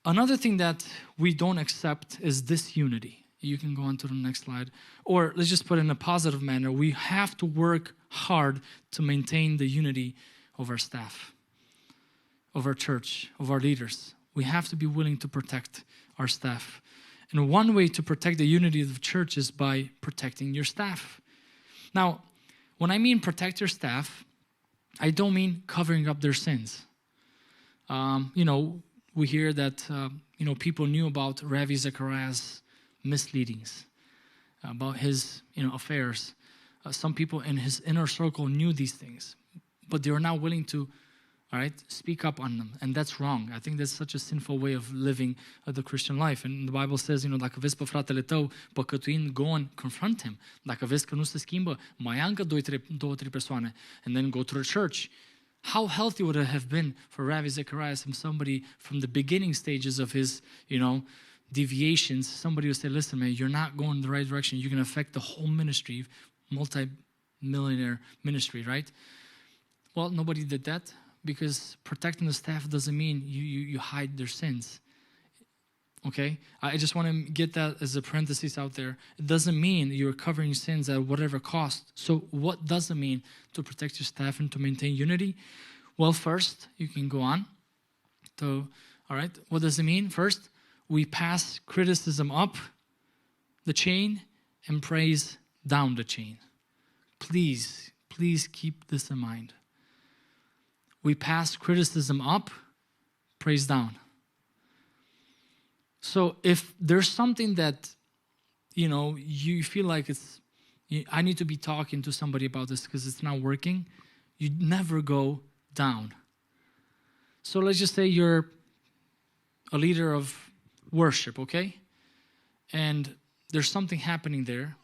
Another thing that we don't accept is disunity. You can go on to the next slide. Or let's just put it in a positive manner. We have to work hard to maintain the unity of our staff, of our church, of our leaders. We have to be willing to protect our staff. And one way to protect the unity of the church is by protecting your staff. Now, when I mean protect your staff, I don't mean covering up their sins. We hear that, people knew about Ravi Zacharias' misleadings, about his, affairs. Some people in his inner circle knew these things, but they were not willing to, speak up on them. And that's wrong. I think that's such a sinful way of living the Christian life. And the Bible says, dacă vezi pe fratele tău păcătuind, go and confront him. Dacă vezi că nu se schimbă, mai ia încă 2-3 persoane, and then go to the church. How healthy would it have been for Ravi Zacharias and somebody from the beginning stages of his, deviations, somebody would say, listen, man, you're not going in the right direction. You're going to affect the whole ministry, multi-millionaire ministry, right? Well, nobody did that, because protecting the staff doesn't mean you hide their sins. Okay? I just want to get that as a parenthesis out there. It doesn't mean you're covering sins at whatever cost. So what does it mean to protect your staff and to maintain unity? Well, first, you can go on. What does it mean? First, we pass criticism up the chain and praise down the chain. Please keep this in mind. We pass criticism up, praise down. So if there's something that, you feel like I need to be talking to somebody about this because it's not working, you never go down. So let's just say you're a leader of worship, okay? And there's something happening there.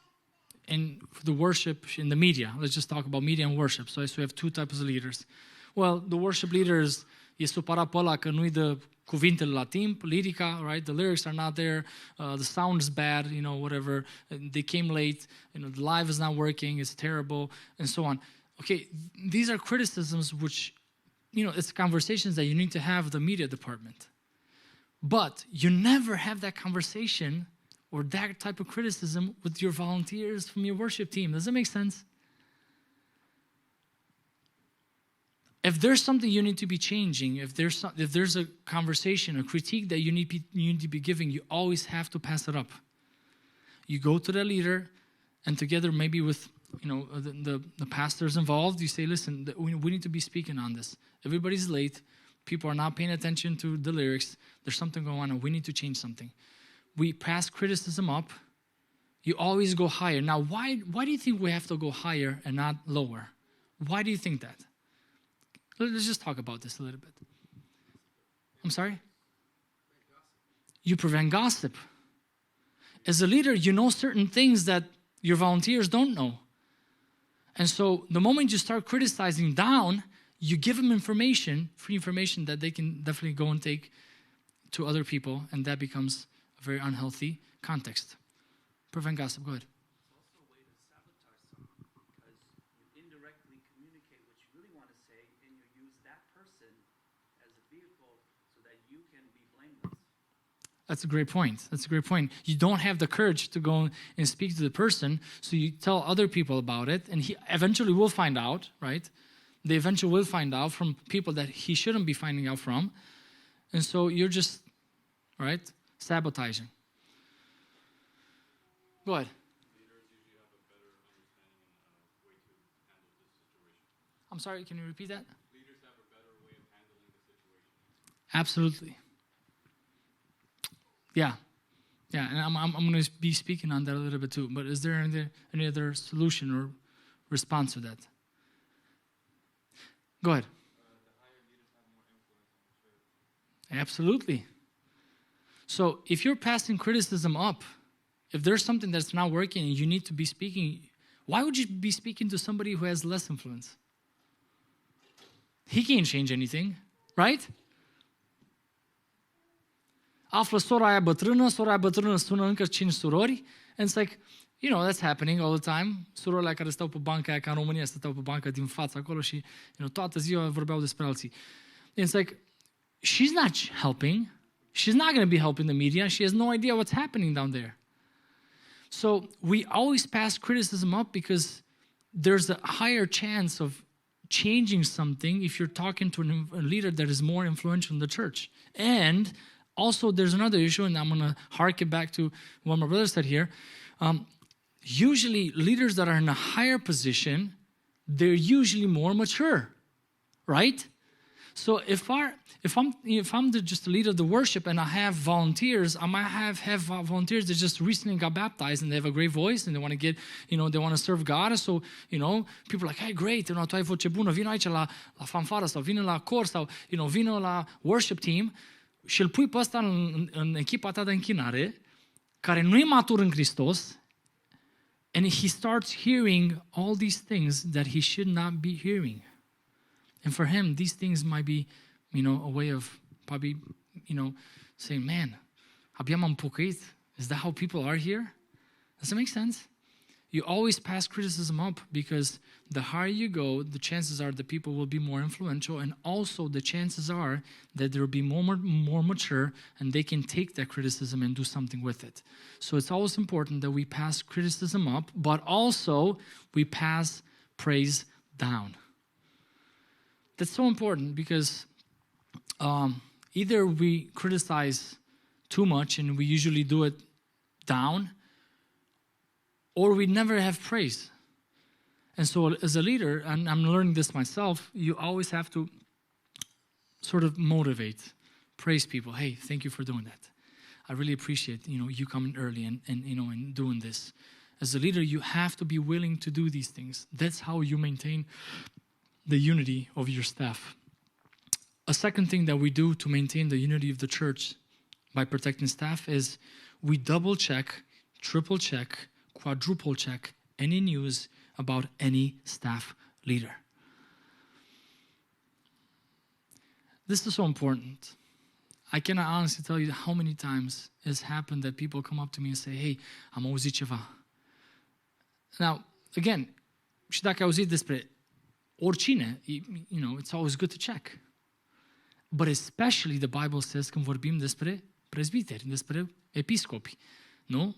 And for the worship in the media, let's just talk about media and worship. So we have two types of leaders. Well, the worship leaders e supărat pe ăla că nu-i dă cuvintele la timp, lyrica, right? The lyrics are not there, the sound is bad, whatever. They came late, the live is not working, it's terrible, and so on. Okay, these are criticisms which, it's conversations that you need to have with the media department. But you never have that conversation or that type of criticism with your volunteers from your worship team. Does that make sense? If there's something you need to be changing, if there's a conversation, a critique that you need to be giving, you always have to pass it up. You go to the leader, and together maybe with the pastors involved, you say, listen, we need to be speaking on this. Everybody's late. People are not paying attention to the lyrics. There's something going on, and we need to change something. We pass criticism up. You always go higher. Now, why do you think we have to go higher and not lower? Why do you think that? Let's just talk about this a little bit. I'm sorry? You prevent gossip. As a leader, you know certain things that your volunteers don't know. And so the moment you start criticizing down, you give them free information that they can definitely go and take to other people, and that becomes a very unhealthy context. Prevent gossip. Go ahead. That's a great point. You don't have the courage to go and speak to the person, so you tell other people about it, and he eventually will find out, right? They eventually will find out from people that he shouldn't be finding out from. And so you're just, right, sabotaging. Go ahead.
Leaders usually have a better understanding and way to handle this situation.
I'm sorry, can you repeat that?
Leaders have a better way of handling the situation.
Absolutely. Yeah, and I'm going to be speaking on that a little bit too. But is there any other solution or response to that? Go ahead. Absolutely. So if you're passing criticism up, if there's something that's not working and you need to be speaking, why would you be speaking to somebody who has less influence? He can't change anything, right? Află sora aia bătrână sună încă 5 surori, and it's like, that's happening all the time. Surorile care stau pe banca aia, ca în România, stau pe banca din față acolo și, toată ziua vorbeau despre alții. And it's like, she's not helping. She's not going to be helping the media. She has no idea what's happening down there. So we always pass criticism up because there's a higher chance of changing something if you're talking to a leader that is more influential in the church. And also there's another issue, and I'm going to hark it back to what my brother said here. Usually leaders that are in a higher position, they're usually more mature, right? So if I'm just the leader of the worship and I have volunteers, I might have volunteers that just recently got baptized and they have a great voice and they want to get, they want to serve God. So, people are like, hey, great, tu ai voce bună, vino aici la fanfară sau vino la cor sau, vino la worship team și îl pui pe ăsta în echipa ta de închinare, care nu e matur în Hristos, and he starts hearing all these things that he should not be hearing. And for him, these things might be, a way of probably, saying, man, abia m-am pocăit. Is that how people are here? Does that make sense? You always pass criticism up because the higher you go, the chances are that people will be more influential, and also the chances are that they will be more mature and they can take that criticism and do something with it. So it's always important that we pass criticism up, but also we pass praise down. That's so important because either we criticize too much and we usually do it down, or we never have praise. And so as a leader, and I'm learning this myself, you always have to sort of motivate, praise people. Hey, thank you for doing that. I really appreciate, you coming early and doing this. As a leader, you have to be willing to do these things. That's how you maintain the unity of your staff. A second thing that we do to maintain the unity of the church by protecting staff is we double check, triple check, quadruple check any news about any staff leader. This is so important. I cannot honestly tell you how many times it's happened that people come up to me and say, hey, am auzit ceva. Now, again, și dacă ai auzit despre oricine, it's always good to check. But especially the Bible says când vorbim despre prezbiteri, despre episcopi, no?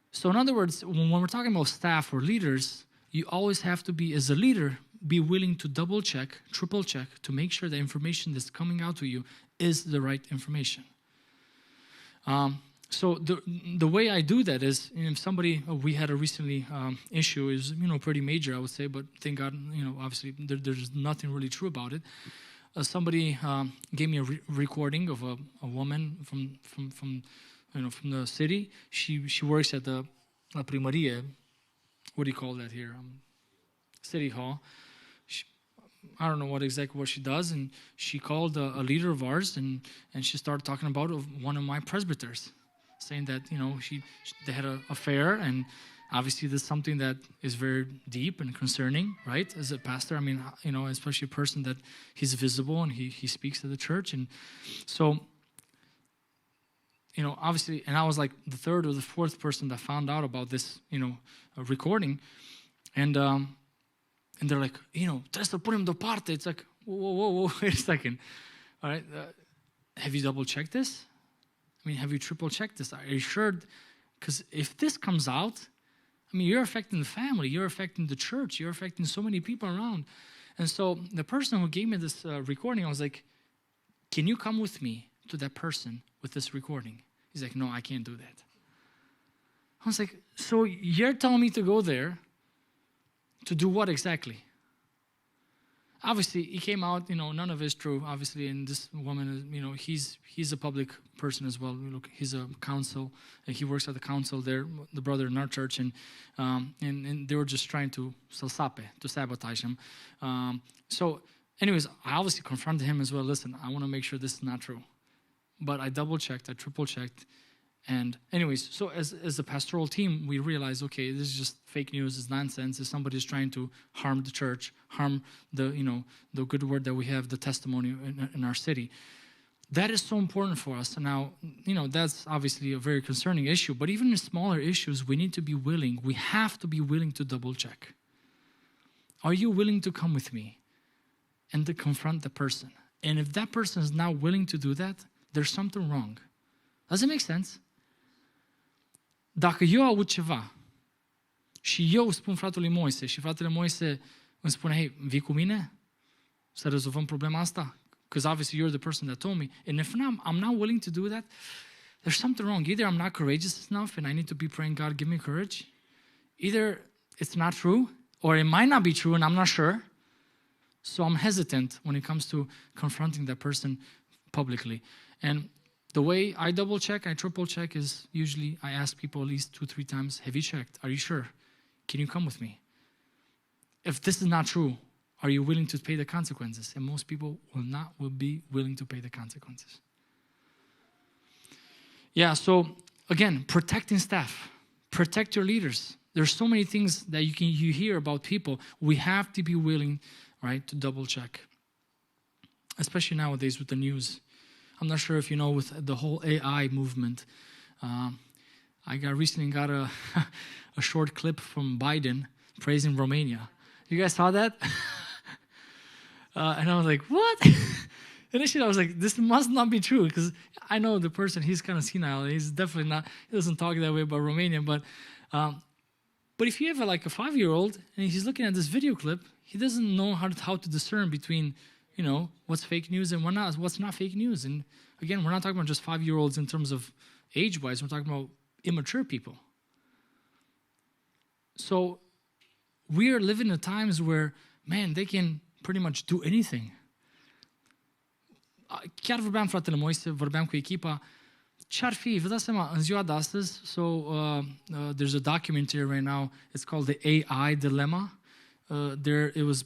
So in other words, when we're talking about staff or leaders, you always have to be, as a leader, be willing to double check, triple check, to make sure the information that's coming out to you is the right information. So the way I do that is, if somebody, we had a recently issue, is pretty major, I would say, but thank God, obviously there's nothing really true about it. Somebody gave me a recording of a woman from the city. She works at the La Primărie. What do you call that here? City Hall. I don't know what she does, and she called a leader of ours, and she started talking about one of my presbyters, saying that they had an affair, and obviously this is something that is very deep and concerning, right? As a pastor, I mean, especially a person that he's visible and he speaks to the church, and so obviously, and I was like the third or the fourth person that found out about this, recording, and they're like, trebuie să punem deoparte. It's like, whoa, wait a second. All right, have you double checked this? I mean, have you triple checked this? Are you sure? Because if this comes out, I mean, you're affecting the family, you're affecting the church, you're affecting so many people around. And so the person who gave me this recording, I was like, can you come with me to that person with this recording? He's like, no, I can't do that. I was like, so you're telling me to go there to do what exactly? Obviously, he came out, none of it is true, obviously, and this woman, he's a public person as well. Look, he's a council, he works at the council there, the brother in our church, and they were just trying to sabotage him. So, anyways, I obviously confronted him as well. Listen, I want to make sure this is not true. But I double-checked, I triple-checked, and anyways, so as a pastoral team, we realized, okay, this is just fake news, it's nonsense. If somebody's trying to harm the church, harm the good word that we have, the testimony in our city. That is so important for us. And now, that's obviously a very concerning issue. But even in smaller issues, we have to be willing to double check. Are you willing to come with me and to confront the person? And if that person is not willing to do that, there's something wrong. Does it make sense? Dacă eu aud ceva și eu spun fratelui Moise și fratele Moise îmi spune, hey, vii cu mine să rezolvăm problema asta? Because obviously you're the person that told me. And if I'm not willing to do that, there's something wrong. Either I'm not courageous enough and I need to be praying, God, give me courage. Either it's not true or it might not be true and I'm not sure. So I'm hesitant when it comes to confronting that person publicly. And the way I double check, I triple check is usually I ask people at least 2-3 times, have you checked? Are you sure? Can you come with me? If this is not true, are you willing to pay the consequences? And most people will be willing to pay the consequences. Yeah, so again, protecting staff, protect your leaders. There's so many things that you hear about people. We have to be willing, right, to double check. Especially nowadays with the news. I'm not sure if you know with the whole AI movement. I recently got a short clip from Biden praising Romania. You guys saw that? And I was like, what? Initially, I was like, this must not be true because I know the person, he's kind of senile. He's definitely not, he doesn't talk that way about Romania. But if you have a 5-year-old and he's looking at this video clip, he doesn't know how to discern between what's fake news and what's not fake news. And again, we're not talking about just 5-year-olds in terms of age-wise. We're talking about immature people. So we are living in times where, man, they can pretty much do anything. Chiar vorbeam, fratele Moise, vorbeam cu echipa, ce-ar fi, vă dați seama, în ziua de astăzi, there's a documentary right now, it's called The AI Dilemma. It was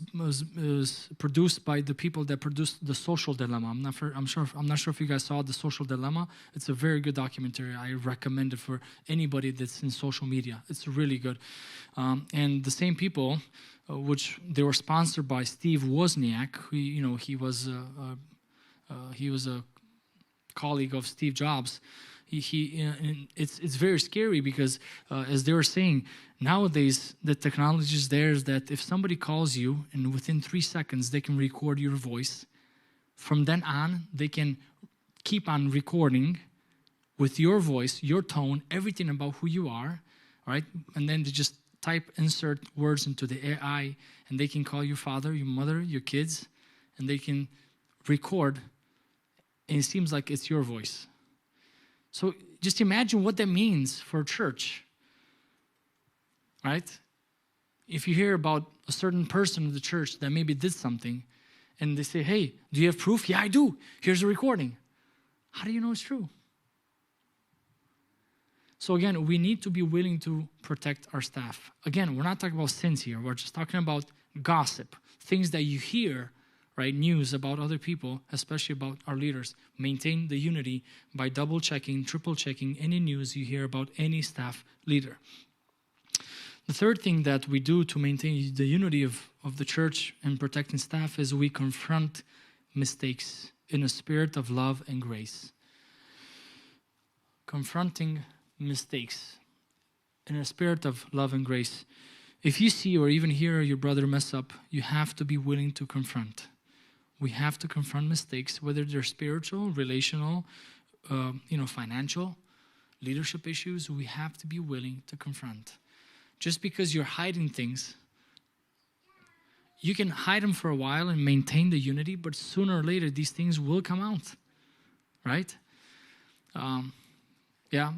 produced by the people that produced The Social Dilemma. I'm not sure if you guys saw The Social Dilemma. It's a very good documentary. I recommend it for anybody that's in social media. It's really good. And the same people, which they were sponsored by Steve Wozniak, who he was a colleague of Steve Jobs. It's very scary because, as they were saying, nowadays the technology is there that if somebody calls you and within 3 seconds they can record your voice, from then on they can keep on recording with your voice, your tone, everything about who you are, right? And then they just insert words into the AI, and they can call your father, your mother, your kids, and they can record, and it seems like it's your voice. So just imagine what that means for a church, right? If you hear about a certain person in the church that maybe did something, and they say, hey, do you have proof? Yeah, I do. Here's a recording. How do you know it's true? So again, we need to be willing to protect our staff. Again, we're not talking about sins here. We're just talking about gossip, things that you hear, right? News about other people, especially about our leaders. Maintain the unity by double-checking, triple-checking any news you hear about any staff leader. The third thing that we do to maintain the unity of the church and protecting staff is we confront mistakes in a spirit of love and grace. Confronting mistakes in a spirit of love and grace. If you see or even hear your brother mess up, you have to be willing to confront. We have to confront mistakes, whether they're spiritual, relational, financial, leadership issues. We have to be willing to confront. Just because you're hiding things, you can hide them for a while and maintain the unity, but sooner or later these things will come out, right? Yeah,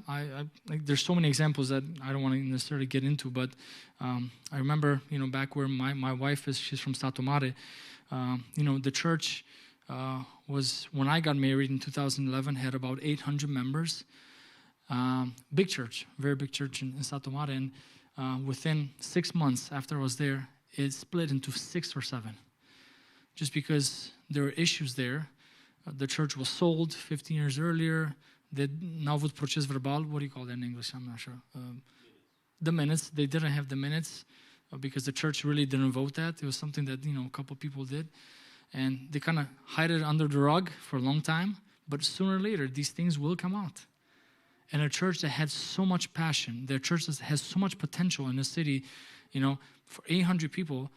like, there's so many examples that I don't want to necessarily get into, but I remember, back where my wife is, she's from Stato Mare. The church was, when I got married in 2011, had about 800 members. Big church, very big church in Stato Mare, and within 6 months after I was there, it split into 6 or 7. Just because there were issues there. The church was sold 15 years earlier. N-au avut proces verbal. What do you call that in English? I'm not sure. The minutes. They didn't have the minutes because the church really didn't vote that. It was something that, a couple people did. And they kind of hid it under the rug for a long time. But sooner or later, these things will come out. And a church that had so much passion, their church that has so much potential in the city, for 800 people,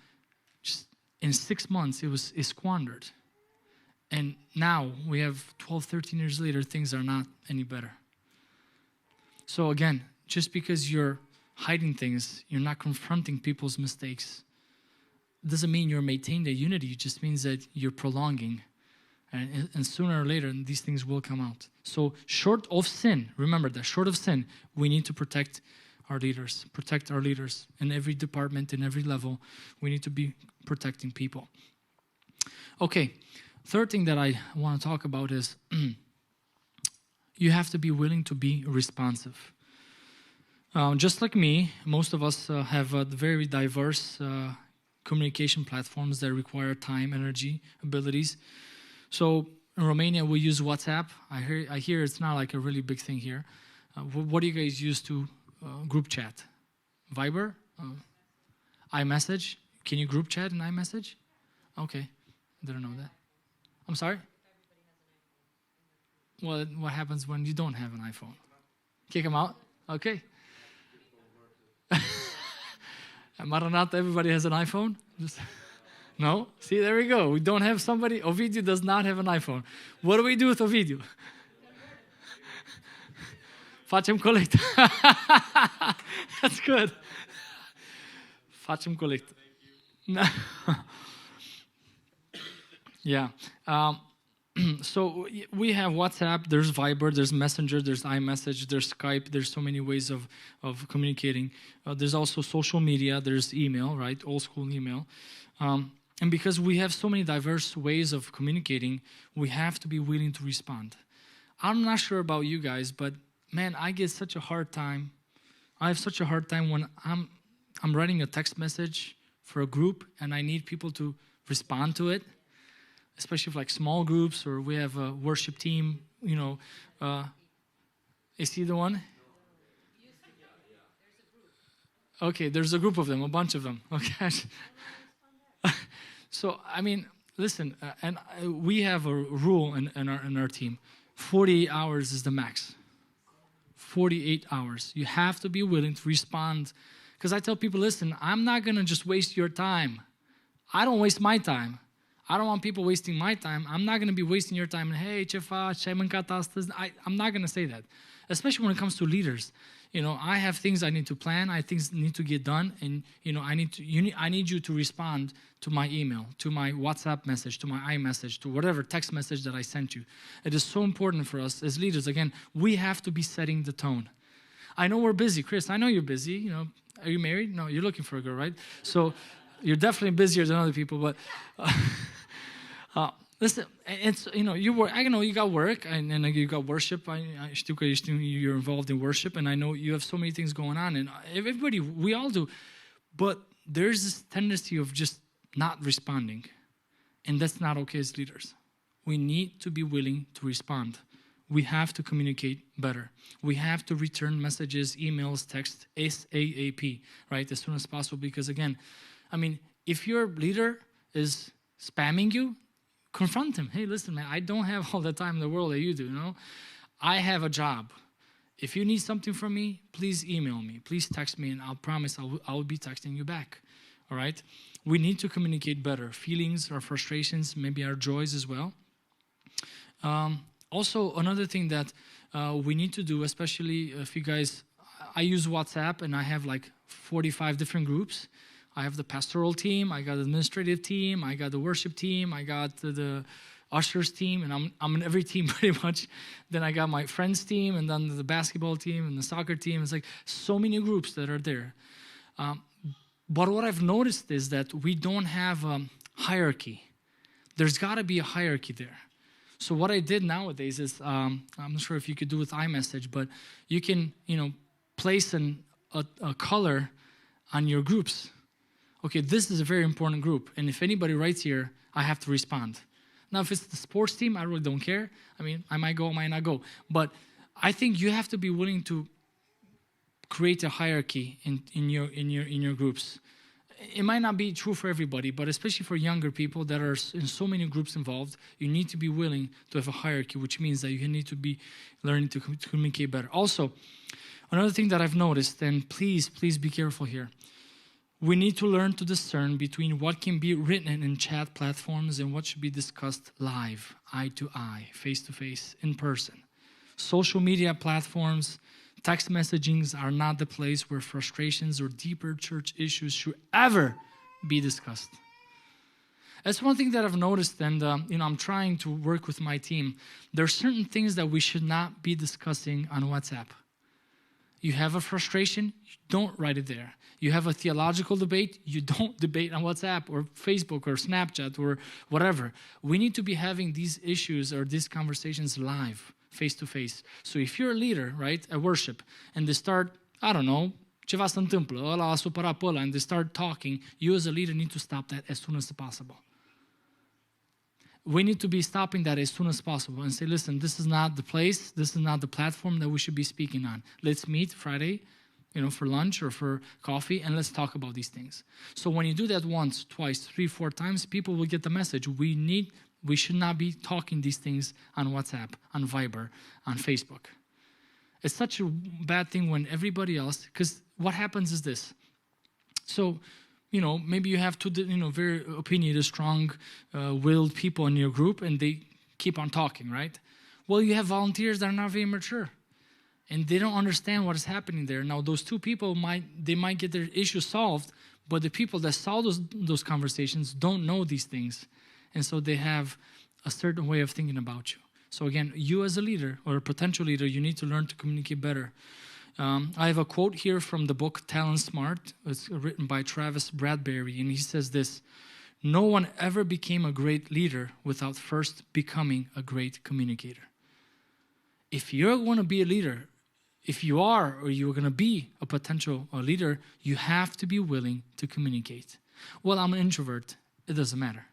just in 6 months, it squandered. And now we have 12, 13 years later, things are not any better. So again, just because you're hiding things, you're not confronting people's mistakes, doesn't mean you're maintaining the unity. It just means that you're prolonging. And sooner or later, these things will come out. So short of sin, remember that, short of sin, we need to protect our leaders in every department, in every level. We need to be protecting people. Okay. Third thing that I want to talk about is you have to be willing to be responsive. Just like me, most of us have very diverse communication platforms that require time, energy, abilities. So in Romania, we use WhatsApp. I hear it's not like a really big thing here. What do you guys use to group chat? Viber? iMessage? Can you group chat in iMessage? Okay, I didn't know that. I'm sorry? Well, what happens when you don't have an iPhone? Kick them out? Okay. Maranatha, everybody has an iPhone? No? See, there we go. We don't have somebody. Ovidiu does not have an iPhone. What do we do with Ovidiu? Facem colectă. That's good. Facem colectă. Yeah. So we have WhatsApp, there's Viber, there's Messenger, there's iMessage, there's Skype, there's so many ways of communicating. There's also social media, there's email, right? Old school email. And because we have so many diverse ways of communicating, we have to be willing to respond. I'm not sure about you guys, but man, I get such a hard time. I have such a hard time when I'm writing a text message for a group and I need people to respond to it. Especially if like small groups or we have a worship team, is he the one? Okay, there's a group of them, a bunch of them. Okay. So, I mean, listen, and we have a rule in our team. 48 hours is the max. 48 hours. You have to be willing to respond. Because I tell people, listen, I'm not going to just waste your time. I don't waste my time. I don't want people wasting my time. I'm not going to be wasting your time. And, hey, ce faci? Ce ai mâncat astăzi? I'm not going to say that. Especially when it comes to leaders. I have things I need to plan. I have things need to get done. And, I need you to respond to my email, to my WhatsApp message, to my iMessage, to whatever text message that I sent you. It is so important for us as leaders. Again, we have to be setting the tone. I know we're busy. Chris, I know you're busy. Are you married? No, you're looking for a girl, right? So you're definitely busier than other people, but... listen, it's, you work, I know you got work and you got worship. I știu că you're involved in worship and I know you have so many things going on and everybody, we all do. But there's this tendency of just not responding. And that's not okay as leaders. We need to be willing to respond. We have to communicate better. We have to return messages, emails, text, ASAP, right? As soon as possible. Because again, I mean, if your leader is spamming you, confront him. Hey, listen, man, I don't have all the time in the world that you do, I have a job. If you need something from me, please email me. Please text me, and I'll promise I'll be texting you back, all right? We need to communicate better. Feelings, our frustrations, maybe our joys as well. Also, another thing that we need to do, especially if you guys, I use WhatsApp, and I have like 45 different groups. I have the pastoral team, I got the administrative team, I got the worship team, I got the ushers team, and I'm in every team pretty much. Then I got my friends team, and then the basketball team and the soccer team. It's like so many groups that are there. But what I've noticed is that we don't have a hierarchy. There's got to be a hierarchy there. So what I did nowadays is, I'm not sure if you could do with iMessage, but you can, place a color on your groups. Okay, this is a very important group, and if anybody writes here, I have to respond. Now, if it's the sports team, I really don't care. I mean, I might go, I might not go. But I think you have to be willing to create a hierarchy in your groups. It might not be true for everybody, but especially for younger people that are in so many groups involved, you need to be willing to have a hierarchy, which means that you need to be learning to communicate better. Also, another thing that I've noticed, and please be careful here, we need to learn to discern between what can be written in chat platforms and what should be discussed live, eye to eye, face to face, in person. Social media platforms, text messagings are not the place where frustrations or deeper church issues should ever be discussed. That's one thing that I've noticed, and I'm trying to work with my team. There are certain things that we should not be discussing on WhatsApp. You have a frustration, you don't write it there. You have a theological debate, you don't debate on WhatsApp or Facebook or Snapchat or whatever. We need to be having these issues or these conversations live, face to face. So if you're a leader, right, at worship, and they start, I don't know, ceva se întâmplă, ăla a supărat pe ăla, and they start talking, you as a leader need to stop that as soon as possible. We need to be stopping that as soon as possible and say, listen, this is not the place, this is not the platform that we should be speaking on. Let's meet Friday, for lunch or for coffee, and let's talk about these things. So when you do that once, twice, 3, 4 times, people will get the message. We should not be talking these things on WhatsApp, on Viber, on Facebook. It's such a bad thing when everybody else, because what happens is this. So, maybe you have two, very opinionated, strong-willed people in your group, and they keep on talking, right? Well, you have volunteers that are not very mature, and they don't understand what is happening there. Now, those two people might get their issue solved, but the people that saw those conversations don't know these things, and so they have a certain way of thinking about you. So again, you as a leader or a potential leader, you need to learn to communicate better. I have a quote here from the book Talent Smart. It's written by Travis Bradberry, and he says this: "No one ever became a great leader without first becoming a great communicator." If you're going to be a leader, if you are or you're going to be a potential leader, you have to be willing to communicate. Well, I'm an introvert. It doesn't matter.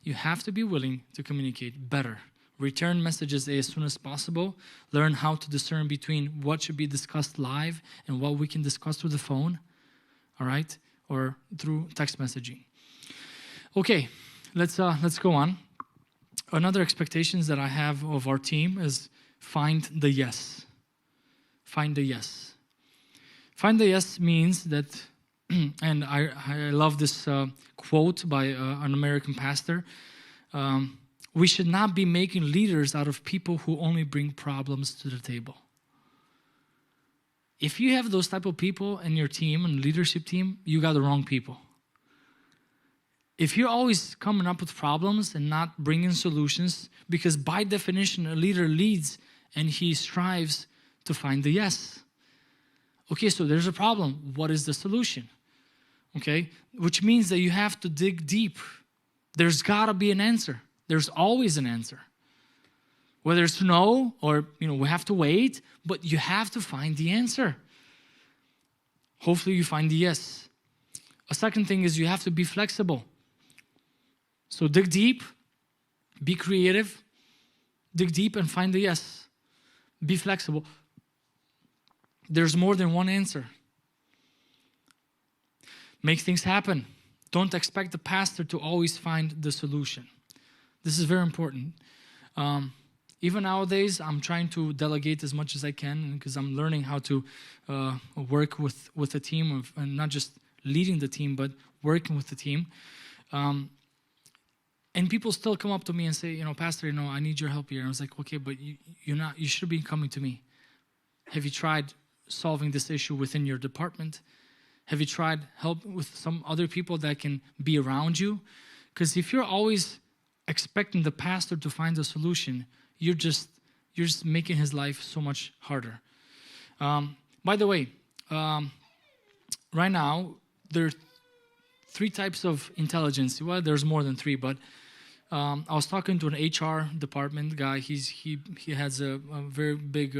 You have to be willing to communicate better. Return messages as soon as possible. Learn how to discern between what should be discussed live and what we can discuss through the phone, all right, or through text messaging. Okay, let's go on. Another expectations that I have of our team is find the yes. Find the yes. Find the yes means that, and I love this quote by an American pastor. We should not be making leaders out of people who only bring problems to the table. If you have those type of people in your team and leadership team, you got the wrong people. If you're always coming up with problems and not bringing solutions, because by definition, a leader leads and he strives to find the yes. Okay, so there's a problem. What is the solution? Okay, which means that you have to dig deep. There's got to be an answer. There's always an answer. Whether it's no or, we have to wait, but you have to find the answer. Hopefully you find the yes. A second thing is you have to be flexible. So dig deep, be creative, dig deep and find the yes. Be flexible. There's more than one answer. Make things happen. Don't expect the pastor to always find the solution. This is very important. Even nowadays, I'm trying to delegate as much as I can because I'm learning how to work with a team and not just leading the team, but working with the team. And people still come up to me and say, Pastor, I need your help here. And I was like, okay, but you should be coming to me. Have you tried solving this issue within your department? Have you tried help with some other people that can be around you? Because if you're always expecting the pastor to find a solution, you're just making his life so much harder. By the way, right now, there are 3 types of intelligence. Well, there's more than 3, but I was talking to an HR department guy. He has a very big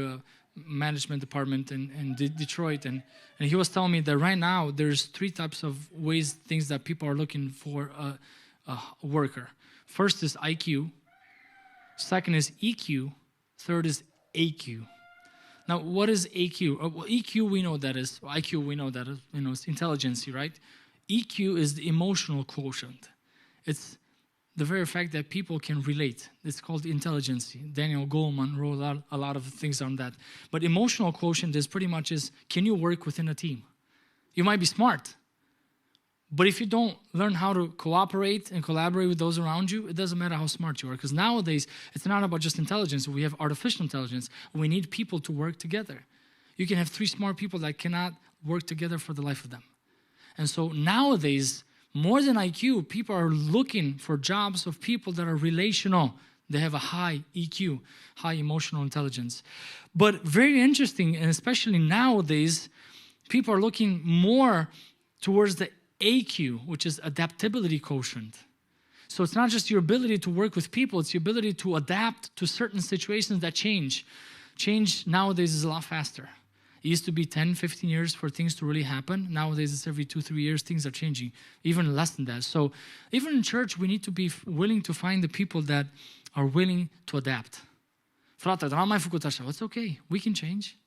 management department in Detroit, and he was telling me that right now there's 3 types of things that people are looking for a worker. First is IQ, second is EQ, third is AQ. Now, what is AQ? Well, EQ we know that is, IQ we know that is, it's intelligence, right? EQ is the emotional quotient. It's the very fact that people can relate. It's called intelligence. Daniel Goleman wrote a lot of things on that. But emotional quotient is pretty much can you work within a team? You might be smart, but if you don't learn how to cooperate and collaborate with those around you, it doesn't matter how smart you are. Because nowadays, it's not about just intelligence. We have artificial intelligence. We need people to work together. You can have 3 smart people that cannot work together for the life of them. And so nowadays, more than IQ, people are looking for jobs of people that are relational. They have a high EQ, high emotional intelligence. But very interesting, and especially nowadays, people are looking more towards the AQ, which is adaptability quotient. So it's not just your ability to work with people, it's your ability to adapt to certain situations that change. Change nowadays is a lot faster. It used to be 10, 15 years for things to really happen. Nowadays, it's every 2, 3 years, things are changing, even less than that. So even in church, we need to be willing to find the people that are willing to adapt. Frate, dar n-am mai făcut așa. It's okay. We can change.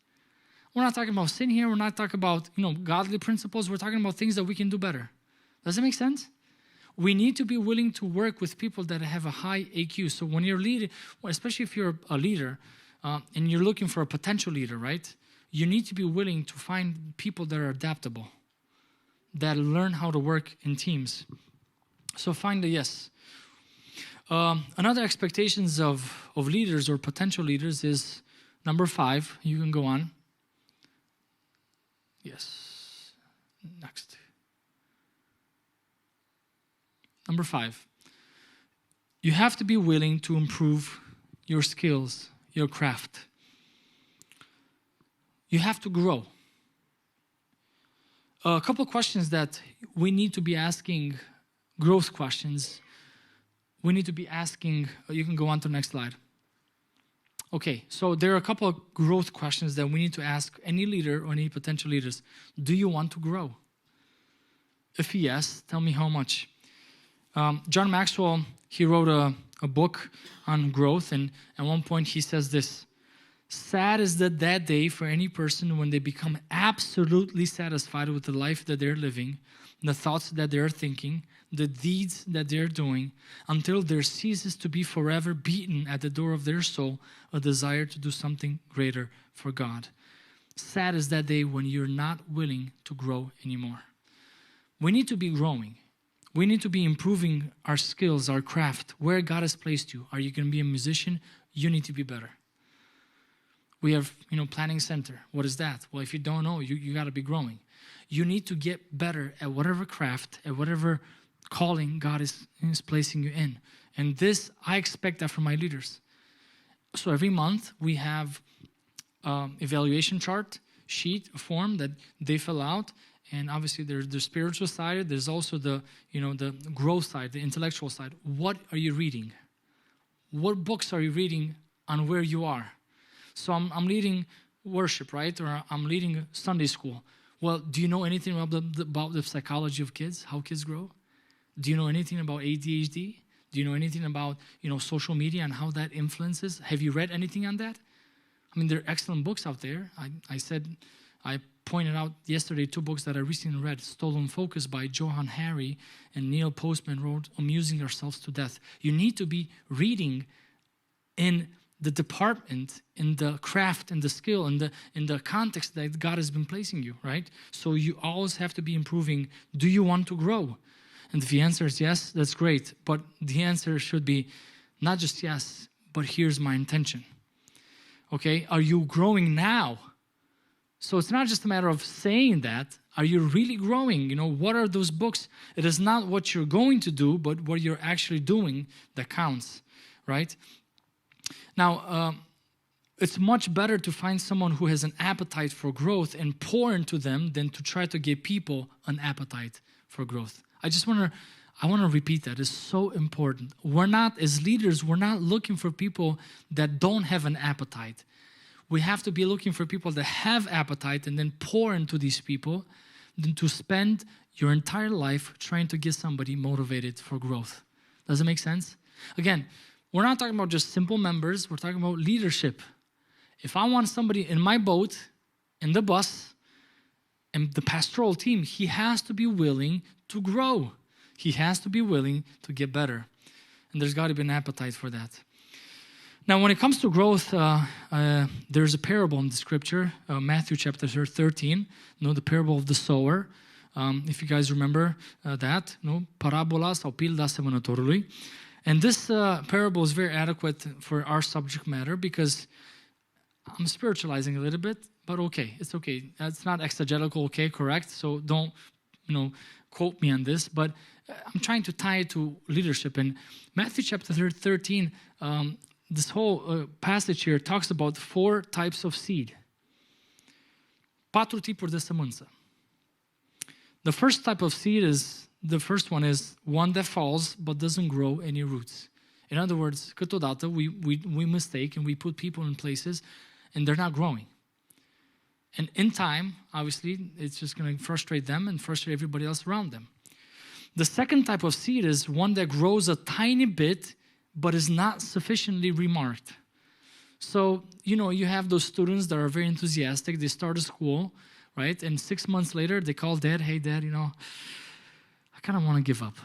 We're not talking about sin here. We're not talking about, godly principles. We're talking about things that we can do better. Does that make sense? We need to be willing to work with people that have a high AQ. So when you're leading, especially if you're a leader and you're looking for a potential leader, right? You need to be willing to find people that are adaptable, that learn how to work in teams. So find a yes. Another expectations of leaders or potential leaders is number 5. You can go on. Yes. Next. Number 5. You have to be willing to improve your skills, your craft. You have to grow. A couple of questions that we need to be asking, growth questions. We need to be asking, you can go on to the next slide. Okay, so there are a couple of growth questions that we need to ask any leader or any potential leaders. Do you want to grow? If yes, tell me how much. John Maxwell, he wrote a book on growth, and at one point he says this: sad is that day for any person when they become absolutely satisfied with the life that they're living, the thoughts that they're thinking, the deeds that they're doing, until there ceases to be forever beaten at the door of their soul a desire to do something greater for God. Sad is that day when you're not willing to grow anymore. We need to be growing. We need to be improving our skills, our craft, where God has placed you. Are you going to be a musician? You need to be better. We have, planning center. What is that? Well, if you don't know, you got to be growing. You need to get better at whatever craft, at whatever calling God is placing you in. And this, I expect that from my leaders. So every month we have evaluation chart, sheet, form that they fill out. And obviously there's the spiritual side. There's also the growth side, the intellectual side. What are you reading? What books are you reading on where you are? So I'm leading worship, right? Or I'm leading Sunday school. Well, do you know anything about the psychology of kids, how kids grow? Do you know anything about ADHD? Do you know anything about, social media and how that influences? Have you read anything on that? I mean, there are excellent books out there. I pointed out yesterday 2 books that I recently read. Stolen Focus by Johann Hari and Neil Postman wrote Amusing Ourselves to Death. You need to be reading in the department, in the craft, in the skill, in the context that God has been placing you, right? So you always have to be improving. Do you want to grow? And if the answer is yes, that's great. But the answer should be not just yes, but here's my intention. Okay, are you growing now So it's not just a matter of saying that. Are you really growing? What are those books? It is not what you're going to do, but what you're actually doing that counts, right? Now, it's much better to find someone who has an appetite for growth and pour into them than to try to give people an appetite for growth. I want to repeat that. It's so important. We're not, as leaders, we're not looking for people that don't have an appetite. We have to be looking for people that have appetite and then pour into these people than to spend your entire life trying to get somebody motivated for growth. Does it make sense? Again, we're not talking about just simple members. We're talking about leadership. If I want somebody in my boat, in the bus, and the pastoral team, he has to be willing to grow. He has to be willing to get better. And there's got to be an appetite for that. Now, when it comes to growth, there's a parable in the scripture, Matthew chapter 13, the parable of the sower. If you guys remember that, parabola sau pilda semănătorului. And this parable is very adequate for our subject matter because I'm spiritualizing a little bit, but okay, it's okay. It's not exegetical, okay, correct? So don't, quote me on this, but I'm trying to tie it to leadership. In Matthew chapter 13, this whole passage here talks about 4 types of seed. 4 tipuri de sămânță. The first type of seed the first one is one that falls but doesn't grow any roots. In other words, câteodată we mistake and we put people in places and they're not growing. And in time, obviously, it's just going to frustrate them and frustrate everybody else around them. The second type of seed is one that grows a tiny bit but is not sufficiently remarked. So, you have those students that are very enthusiastic. They start a school, right? And 6 months later, they call dad, hey, dad, I kind of want to give up.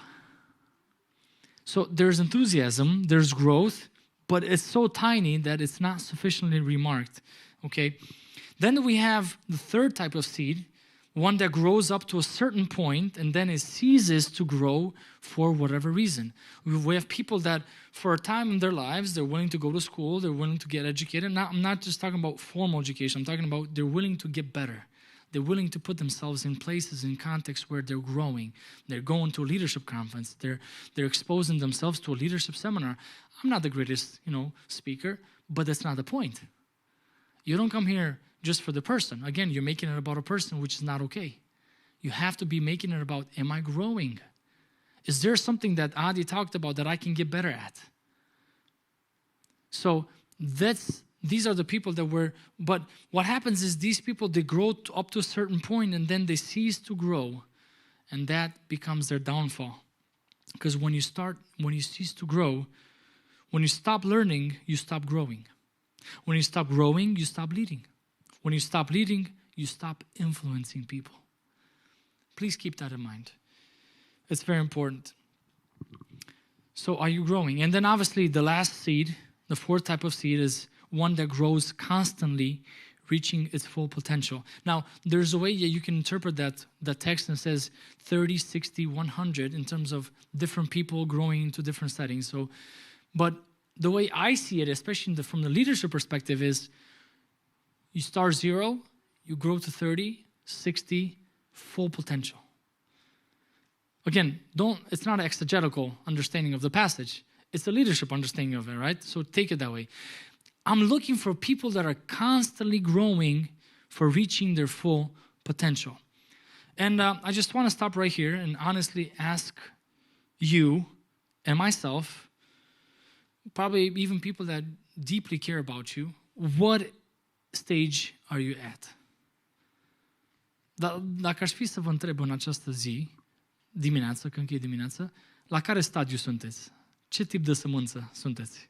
So there's enthusiasm, there's growth, but it's so tiny that it's not sufficiently remarked, okay? Then we have the third type of seed, one that grows up to a certain point and then it ceases to grow for whatever reason. We have people that for a time in their lives, they're willing to go to school, they're willing to get educated. I'm not just talking about formal education, I'm talking about they're willing to get better. They're willing to put themselves in places, in contexts where they're growing. They're going to a leadership conference. They're exposing themselves to a leadership seminar. I'm not the greatest, speaker, but that's not the point. You don't come here just for the person. Again, you're making it about a person, which is not okay. You have to be making it about, am I growing? Is there something that Adi talked about that I can get better at? So these are the people that but what happens is these people, they grow up to a certain point and then they cease to grow. And that becomes their downfall. Because when you cease to grow, when you stop learning, you stop growing. When you stop growing, you stop leading. When you stop leading, you stop influencing people. Please keep that in mind. It's very important. So are you growing? And then obviously the last seed, the fourth type of seed is one that grows constantly, reaching its full potential. Now, there's a way you can interpret that text and says 30, 60, 100 in terms of different people growing into different settings. So, but the way I see it, especially from the leadership perspective, is you start 0, you grow to 30, 60, full potential. Again, it's not an exegetical understanding of the passage. It's a leadership understanding of it, right? So take it that way. I'm looking for people that are constantly growing for reaching their full potential. And I just want to stop right here and honestly ask you and myself, probably even people that deeply care about you, what stage are you at? Dacă aș fi să vă întreb în această zi, dimineață, când e dimineață, la care stadiu sunteți? Ce tip de sămânță sunteți?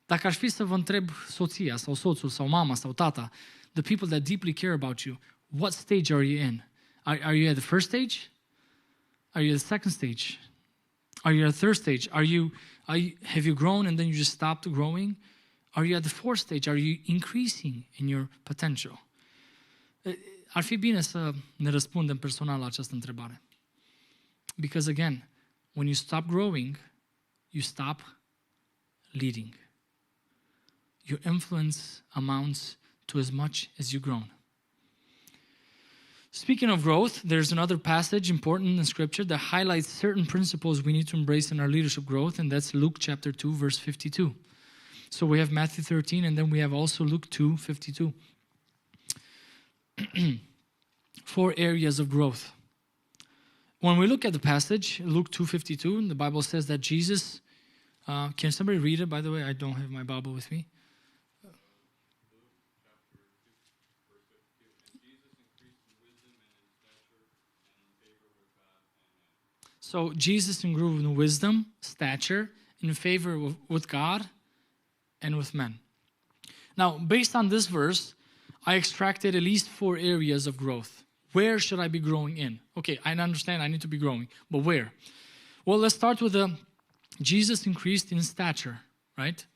Dacă aș fi să vă întreb soția sau soțul sau mama sau tata, the people that deeply care about you, what stage are you in? Are you at the first stage? Are you at the second stage? Are you at the third stage? Have you grown and then you just stopped growing? Are you at the fourth stage? Are you increasing in your potential? Ar fi bine să ne răspundem personal la această întrebare. Because again, when you stop growing, you stop leading. Your influence amounts to as much as you've grown. Speaking of growth, there's another passage important in Scripture that highlights certain principles we need to embrace in our leadership growth, and that's Luke chapter 2, verse 52. So we have Matthew 13, and then we have also Luke 2, 52. 4 areas of growth. When we look at the passage, Luke 2:52, the Bible says that Jesus, can somebody read it, by the way? I don't have my Bible with me. So Jesus grew in wisdom, stature, in favor with God and with men. Now, based on this verse, I extracted at least 4 areas of growth. Where should I be growing in? Okay, I understand I need to be growing, but where? Well, let's start with Jesus increased in stature, right?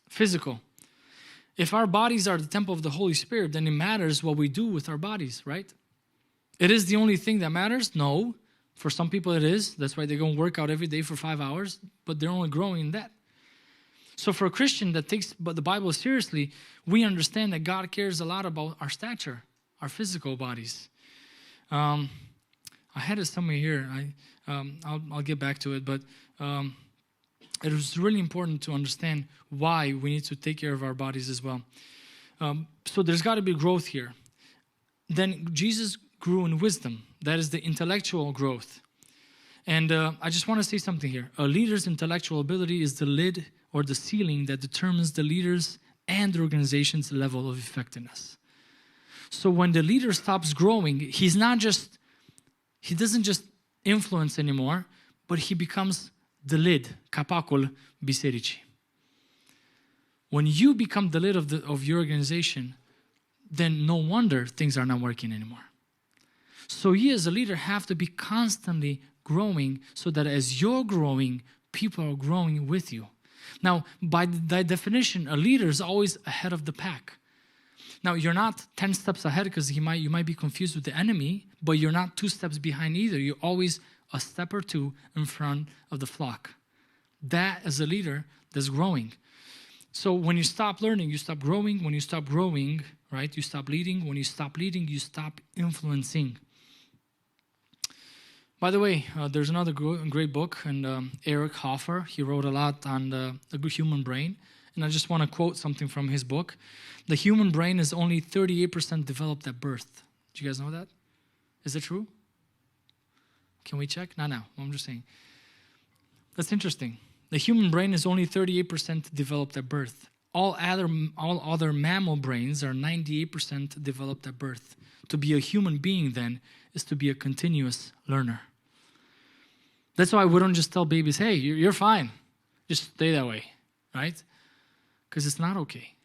Physical. If our bodies are the temple of the Holy Spirit, then it matters what we do with our bodies, right? It is the only thing that matters? No. For some people it is. That's why they go and work out every day for 5 hours, but they're only growing in that. So for a Christian that takes the Bible seriously, we understand that God cares a lot about our stature, our physical bodies. I had it somewhere here. I'll get back to it, but it was really important to understand why we need to take care of our bodies as well. So there's got to be growth here. Then Jesus grew in wisdom. That is the intellectual growth. And I just want to say something here. A leader's intellectual ability is the lid or the ceiling that determines the leader's and the organization's level of effectiveness. So when the leader stops growing, he doesn't just influence anymore, but he becomes the lid, capacul bisericii. When you become the lid of your organization, then no wonder things are not working anymore. So you as a leader have to be constantly growing so that as you're growing, people are growing with you. Now, by definition, a leader is always ahead of the pack. Now, you're not 10 steps ahead because you might be confused with the enemy, but you're not 2 steps behind either. You're always a step or 2 in front of the flock. That is a leader that's growing. So when you stop learning, you stop growing. When you stop growing, right, you stop leading. When you stop leading, you stop influencing. By the way, there's another great book, and Eric Hoffer, he wrote a lot on the human brain. And I just want to quote something from his book. The human brain is only 38% developed at birth. Do you guys know that? Is it true? Can we check? No, I'm just saying. That's interesting. The human brain is only 38% developed at birth. All other mammal brains are 98% developed at birth. To be a human being, then, is to be a continuous learner. That's why we don't just tell babies, hey, you're fine. Just stay that way, right? Because it's not okay.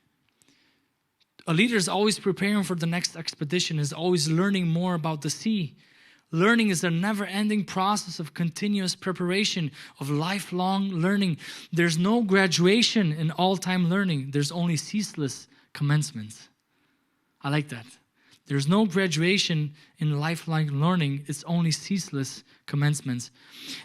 A leader is always preparing for the next expedition, is always learning more about the sea. Learning is a never-ending process of continuous preparation, of lifelong learning. There's no graduation in all-time learning. There's only ceaseless commencements. I like that. There's no graduation in lifelong learning. It's only ceaseless commencements.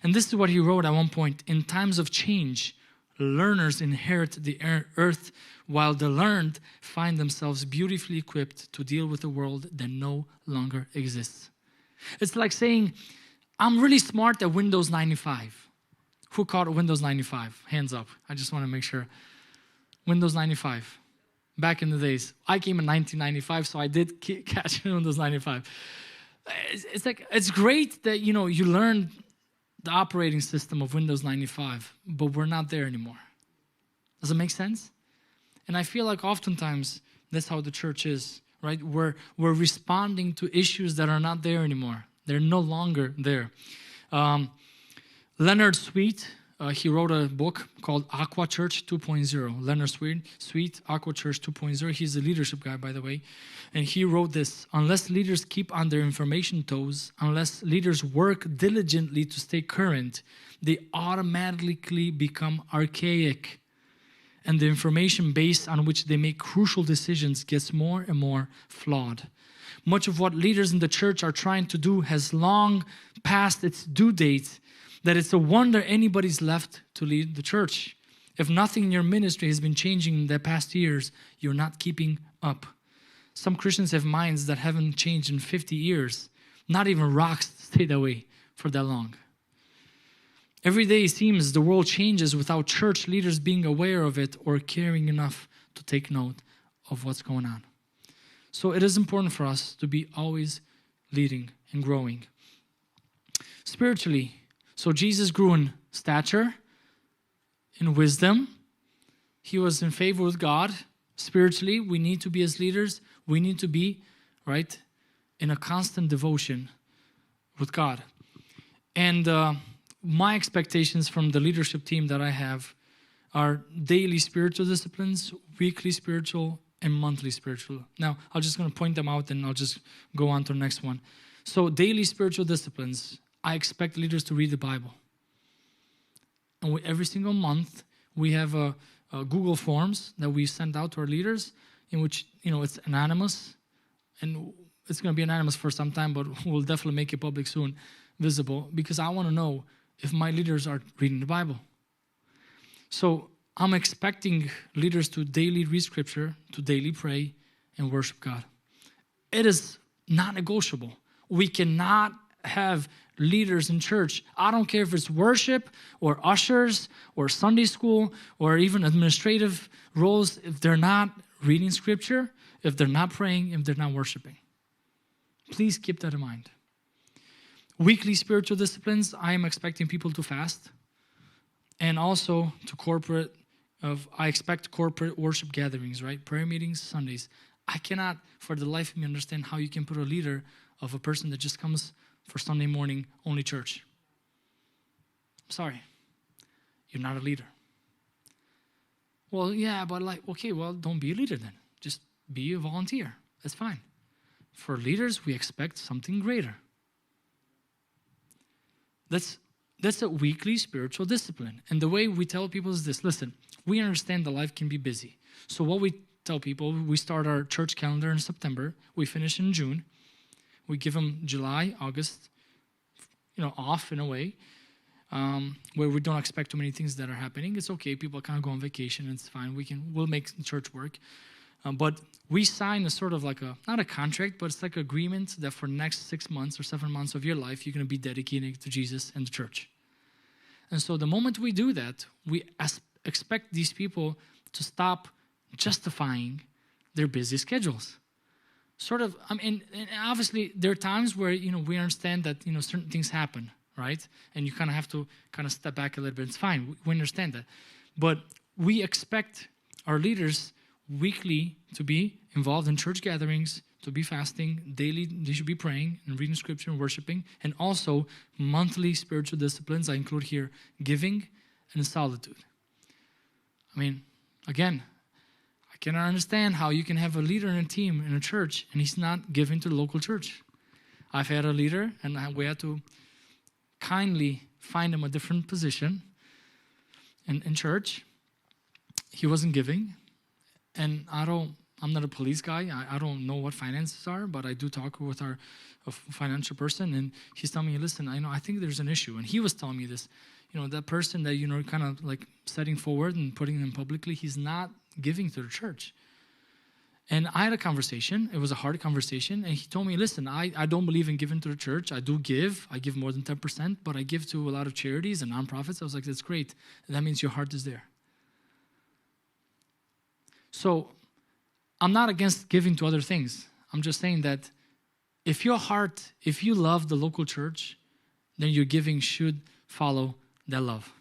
And this is what he wrote at one point. In times of change, learners inherit the earth, while the learned find themselves beautifully equipped to deal with a world that no longer exists. It's like saying, I'm really smart at Windows 95. Who caught Windows 95? Hands up. I just want to make sure. Windows 95. Back in the days. I came in 1995, so I did catch Windows 95. It's great that, you learned the operating system of Windows 95, but we're not there anymore. Does it make sense? And I feel like oftentimes that's how the church is, right? We're responding to issues that are not there anymore. They're no longer there. Leonard Sweet, he wrote a book called Aqua Church 2.0. Leonard Sweet, Aqua Church 2.0. He's a leadership guy, by the way. And he wrote this: unless leaders keep on their information toes, unless leaders work diligently to stay current, they automatically become archaic. And the information base on which they make crucial decisions gets more and more flawed. Much of what leaders in the church are trying to do has long passed its due date, that it's a wonder anybody's left to lead the church. If nothing in your ministry has been changing in the past years, you're not keeping up. Some Christians have minds that haven't changed in 50 years. Not even rocks stay that way for that long. Every day it seems the world changes without church leaders being aware of it or caring enough to take note of what's going on. So it is important for us to be always leading and growing. Spiritually, so Jesus grew in stature, in wisdom. He was in favor with God. Spiritually, we need to be as leaders. We need to be, right, in a constant devotion with God. And my expectations from the leadership team that I have are daily spiritual disciplines, weekly spiritual, and monthly spiritual. Now, I'm just going to point them out and I'll just go on to the next one. So daily spiritual disciplines, I expect leaders to read the Bible. And every single month, we have a Google Forms that we send out to our leaders in which, it's anonymous. And it's going to be anonymous for some time, but we'll definitely make it public soon, visible, because I want to know if my leaders are reading the Bible. So I'm expecting leaders to daily read Scripture, to daily pray and worship God. It is not negotiable. We cannot have leaders in church. I don't care if it's worship or ushers or Sunday school or even administrative roles, if they're not reading Scripture, if they're not praying, if they're not worshiping. Please keep that in mind. Weekly spiritual disciplines, I am expecting people to fast. And also to I expect corporate worship gatherings, right? Prayer meetings, Sundays. I cannot, for the life of me, understand how you can put a leader of a person that just comes for Sunday morning only church. I'm sorry. You're not a leader. Well, yeah, but okay, well, don't be a leader then. Just be a volunteer. That's fine. For leaders, we expect something greater. That's a weekly spiritual discipline. And the way we tell people is this. Listen, we understand that life can be busy. So what we tell people, we start our church calendar in September. We finish in June. We give them July, August, off in a way, where we don't expect too many things that are happening. It's okay. People kind of go on vacation. It's fine. We'll make church work. But we sign a sort of not a contract, but it's like an agreement that for the next 6 months or 7 months of your life, you're going to be dedicated to Jesus and the church. And so the moment we do that, we expect these people to stop justifying their busy schedules. And obviously there are times where, we understand that, certain things happen, right? And you kind of have to step back a little bit. It's fine. We understand that. But we expect our leaders weekly to be involved in church gatherings, to be fasting, daily they should be praying and reading Scripture and worshiping, and also monthly spiritual disciplines. I include here giving and solitude. Again, I cannot understand how you can have a leader in a team in a church and he's not giving to the local church. I've had a leader and we had to kindly find him a different position in church. He wasn't giving. And I'm not a police guy. I don't know what finances are, but I do talk with a financial person, and he's telling me, listen, I think there's an issue. And he was telling me this, that person that, kind of setting forward and putting them publicly, he's not giving to the church. And I had a conversation. It was a hard conversation. And he told me, listen, I don't believe in giving to the church. I do give. I give more than 10%, but I give to a lot of charities and nonprofits. I was like, that's great. And that means your heart is there. So I'm not against giving to other things. I'm just saying that if you love the local church, then your giving should follow that love.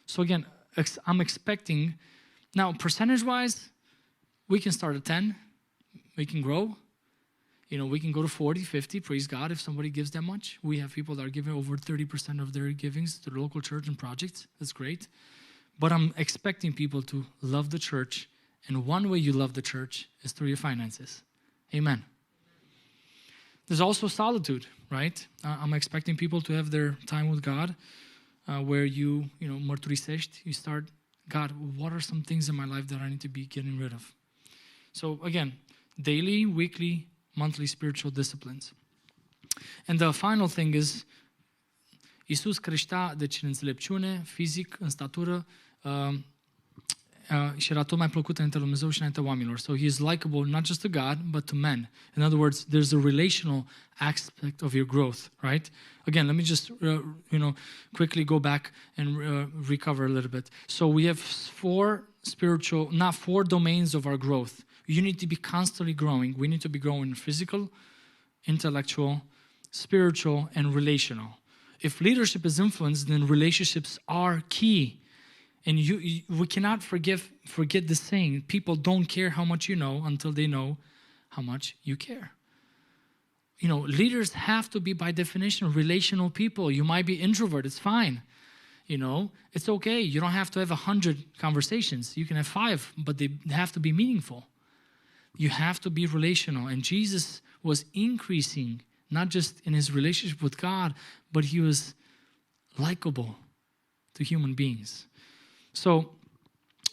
So again, I'm expecting, now percentage-wise, we can start at 10. We can grow. We can go to 40, 50, praise God, if somebody gives that much. We have people that are giving over 30% of their givings to the local church and projects. That's great. But I'm expecting people to love the church. And one way you love the church is through your finances. Amen. There's also solitude, right? I'm expecting people to have their time with God, where you mărturisești, you start, God, what are some things in my life that I need to be getting rid of? So again, daily, weekly, monthly spiritual disciplines. And the final thing is, Iisus creștea, deci în înțelepciune, fizic, în statură, și era tot mai plăcut înaintea lui Dumnezeu și înaintea oamenilor. So he is likable not just to God, but to men. In other words, there's a relational aspect of your growth, right? Again, let me just, quickly go back and recover a little bit. So we have four domains of our growth. You need to be constantly growing. We need to be growing physical, intellectual, spiritual, and relational. If leadership is influenced, then relationships are key. And we cannot forget the saying, people don't care how much you know until they know how much you care. Leaders have to be, by definition, relational people. You might be introvert, it's fine. It's okay. You don't have to have 100 conversations. You can have 5, but they have to be meaningful. You have to be relational. And Jesus was increasing, not just in his relationship with God, but he was likable to human beings. So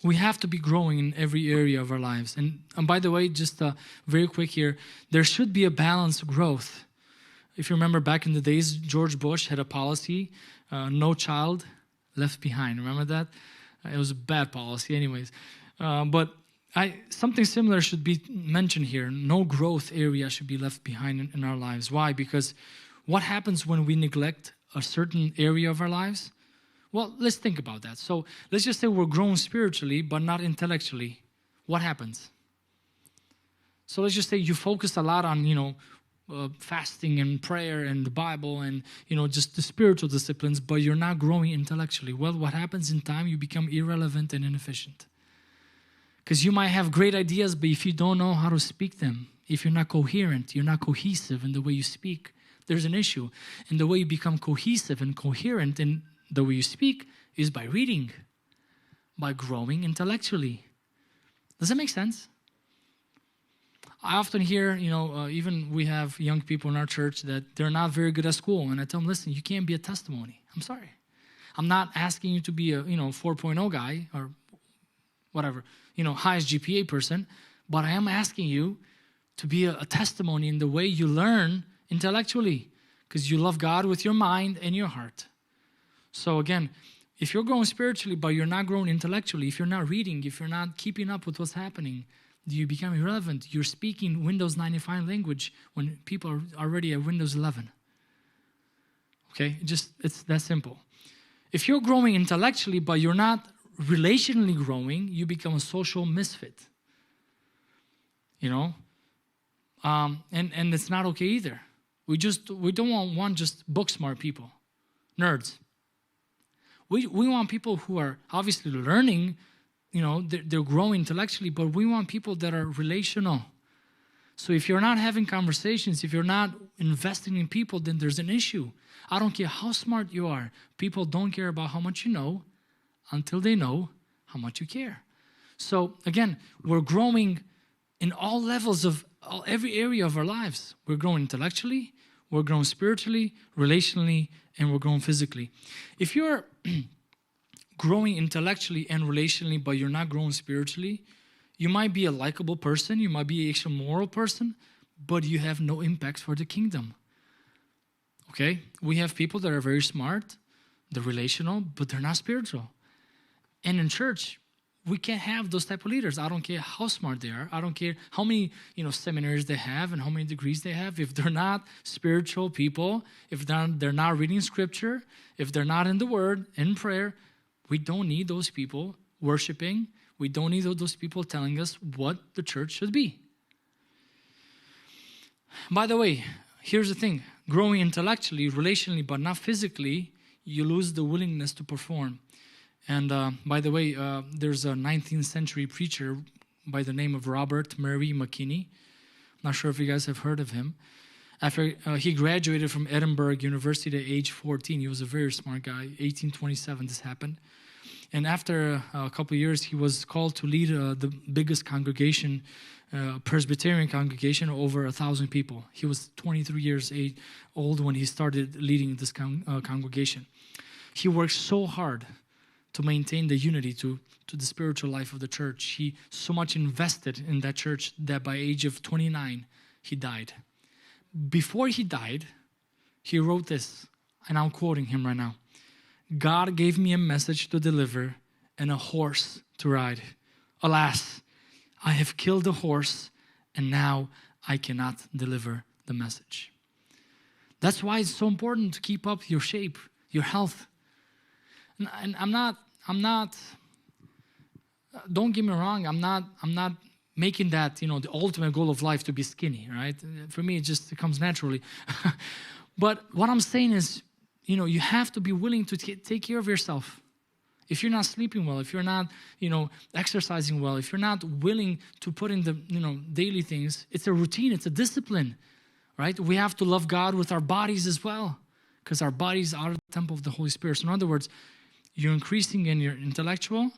we have to be growing in every area of our lives. And by the way, just very quick here, there should be a balanced growth. If you remember back in the days, George Bush had a policy, no child left behind. Remember that? It was a bad policy anyways. But something similar should be mentioned here. No growth area should be left behind in our lives. Why? Because what happens when we neglect a certain area of our lives? Well, let's think about that. So let's just say we're growing spiritually, but not intellectually. What happens? So let's just say you focus a lot on, fasting and prayer and the Bible and, just the spiritual disciplines, but you're not growing intellectually. Well, what happens in time? You become irrelevant and inefficient. Because you might have great ideas, but if you don't know how to speak them, if you're not coherent, you're not cohesive in the way you speak, there's an issue. And the way you become cohesive and coherent in the way you speak is by reading, by growing intellectually. Does that make sense? I often hear, even we have young people in our church that they're not very good at school. And I tell them, listen, you can't be a testimony. I'm sorry. I'm not asking you to be a, 4.0 guy or whatever, highest GPA person, but I am asking you to be a testimony in the way you learn intellectually, because you love God with your mind and your heart. So again, if you're growing spiritually, but you're not growing intellectually, if you're not reading, if you're not keeping up with what's happening, you become irrelevant. You're speaking Windows 95 language when people are already at Windows 11. Okay, it's that simple. If you're growing intellectually, but you're not relationally growing, you become a social misfit. And it's not okay either. We don't want just book smart people, nerds. We want people who are obviously learning, they're growing intellectually, but we want people that are relational. So if you're not having conversations, if you're not investing in people, then there's an issue. I don't care how smart you are. People don't care about how much you know until they know how much you care. So again, we're growing in all levels of every area of our lives. We're growing intellectually, we're growing spiritually, relationally, and we're growing physically. If you're growing intellectually and relationally, but you're not growing spiritually, you might be a likable person, you might be actually a moral person, but you have no impact for the kingdom. Okay? We have people that are very smart, they're relational, but they're not spiritual. And in church, we can't have those type of leaders. I don't care how smart they are. I don't care how many, seminaries they have and how many degrees they have. If they're not spiritual people, if they're not reading scripture, if they're not in the word, in prayer, we don't need those people worshiping. We don't need those people telling us what the church should be. By the way, here's the thing. Growing intellectually, relationally, but not physically, you lose the willingness to perform. And by the way, there's a 19th century preacher by the name of Robert Murray McKinney. I'm not sure if you guys have heard of him. After he graduated from Edinburgh University at age 14, he was a very smart guy. 1827, this happened. And after a couple of years, he was called to lead the biggest congregation, Presbyterian congregation, over 1,000 people. He was 23 years old when he started leading this congregation. He worked so hard to maintain the unity to the spiritual life of the church. He so much invested in that church that by age of 29, he died. Before he died, he wrote this, and I'm quoting him right now. God gave me a message to deliver and a horse to ride. Alas, I have killed the horse, and now I cannot deliver the message. That's why it's so important to keep up your shape, your health. And I'm not, don't get me wrong, I'm not making that, the ultimate goal of life to be skinny, right? For me, it comes naturally. But what I'm saying is, you have to be willing to take care of yourself. If you're not sleeping well, if you're not, exercising well, if you're not willing to put in the, daily things, it's a routine, it's a discipline, right? We have to love God with our bodies as well, because our bodies are the temple of the Holy Spirit. So in other words, you're increasing in your intellectual,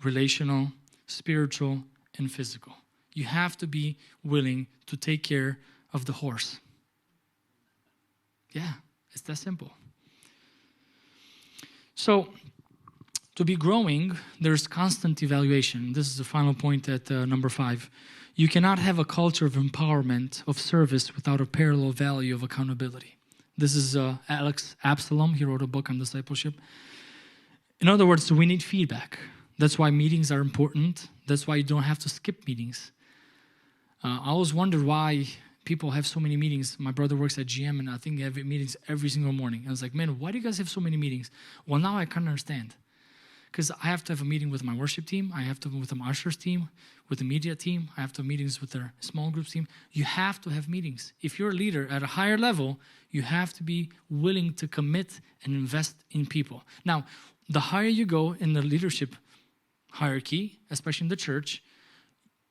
relational, spiritual, and physical. You have to be willing to take care of the horse. Yeah, it's that simple. So, to be growing, there's constant evaluation. This is the final point at number 5. You cannot have a culture of empowerment, of service, without a parallel value of accountability. This is Alex Absalom. He wrote a book on discipleship. In other words, we need feedback. That's why meetings are important. That's why you don't have to skip meetings. I always wondered why people have so many meetings. My brother works at GM, and I think they have meetings every single morning. I was like, man, why do you guys have so many meetings? Well, now I can understand. Because I have to have a meeting with my worship team. I have to with the ushers team, with the media team. I have to have meetings with their small groups team. You have to have meetings. If you're a leader at a higher level, you have to be willing to commit and invest in people. Now, the higher you go in the leadership hierarchy, especially in the church,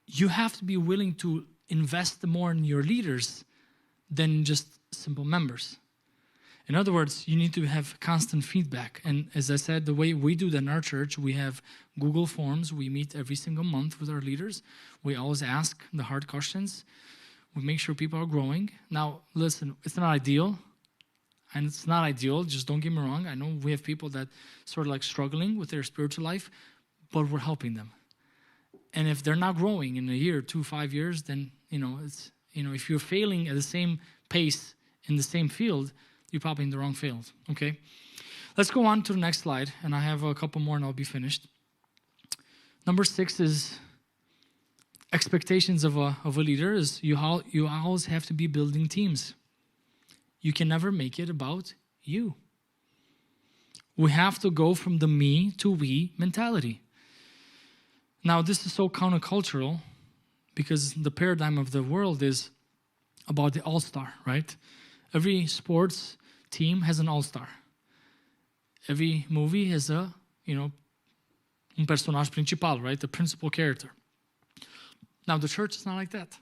you have to be willing to invest more in your leaders than just simple members. In other words, you need to have constant feedback. And as I said, the way we do that in our church, we have Google Forms. We meet every single month with our leaders. We always ask the hard questions. We make sure people are growing. Now, listen, it's not ideal. And it's not ideal, just don't get me wrong. I know we have people that sort of like struggling with their spiritual life, but we're helping them. And if they're not growing in a year, 2, 5 years, then, if you're failing at the same pace in the same field, you're probably in the wrong field, okay? Let's go on to the next slide, and I have a couple more and I'll be finished. Number 6 is expectations of a leader is you always have to be building teams. You can never make it about you. We have to go from the me to we mentality. Now, this is so countercultural because the paradigm of the world is about the all-star, right? Every sports team has an all-star. Every movie has un personaj principal, right? The principal character. Now, the church is not like that.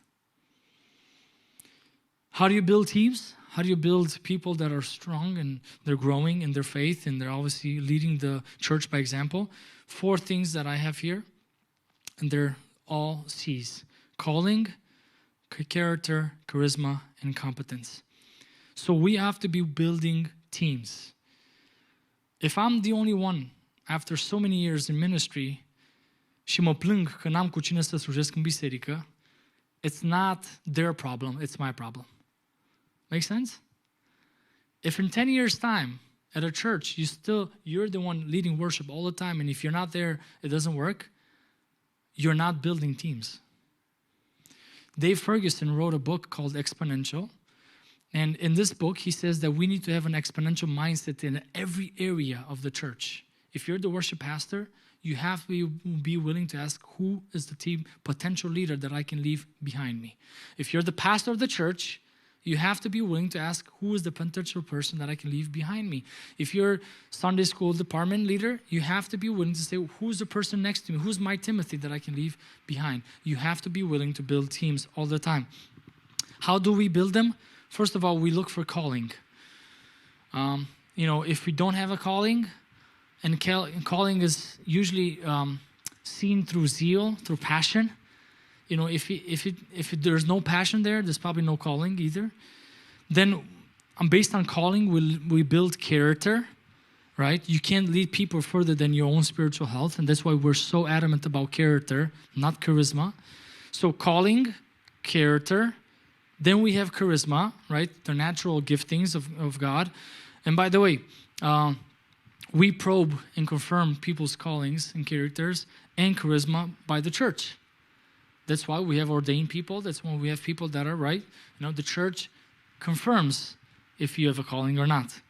How do you build teams? How do you build people that are strong and they're growing in their faith and they're obviously leading the church by example? 4 things that I have here, and they're all C's. Calling, character, charisma, and competence. So we have to be building teams. If I'm the only one, after so many years in ministry, și mă plâng că n-am cu cine să slujesc în biserică, it's not their problem, it's my problem. Make sense? If in 10 years' time, at a church, you're the one leading worship all the time, and if you're not there, it doesn't work, you're not building teams. Dave Ferguson wrote a book called Exponential. And in this book, he says that we need to have an exponential mindset in every area of the church. If you're the worship pastor, you have to be willing to ask, who is the team potential leader that I can leave behind me? If you're the pastor of the church, you have to be willing to ask, who is the potential person that I can leave behind me? If you're Sunday school department leader, you have to be willing to say, who's the person next to me? Who's my Timothy that I can leave behind? You have to be willing to build teams all the time. How do we build them? First of all, we look for calling. If we don't have a calling, and calling is usually seen through zeal, through passion. If there's no passion there's probably no calling either. Then, based on calling, we build character, right? You can't lead people further than your own spiritual health, and that's why we're so adamant about character, not charisma. So calling, character. Then we have charisma, right? The natural giftings of God. And by the way, we probe and confirm people's callings and characters and charisma by the church. That's why we have ordained people. That's why we have people that are right. The church confirms if you have a calling or not.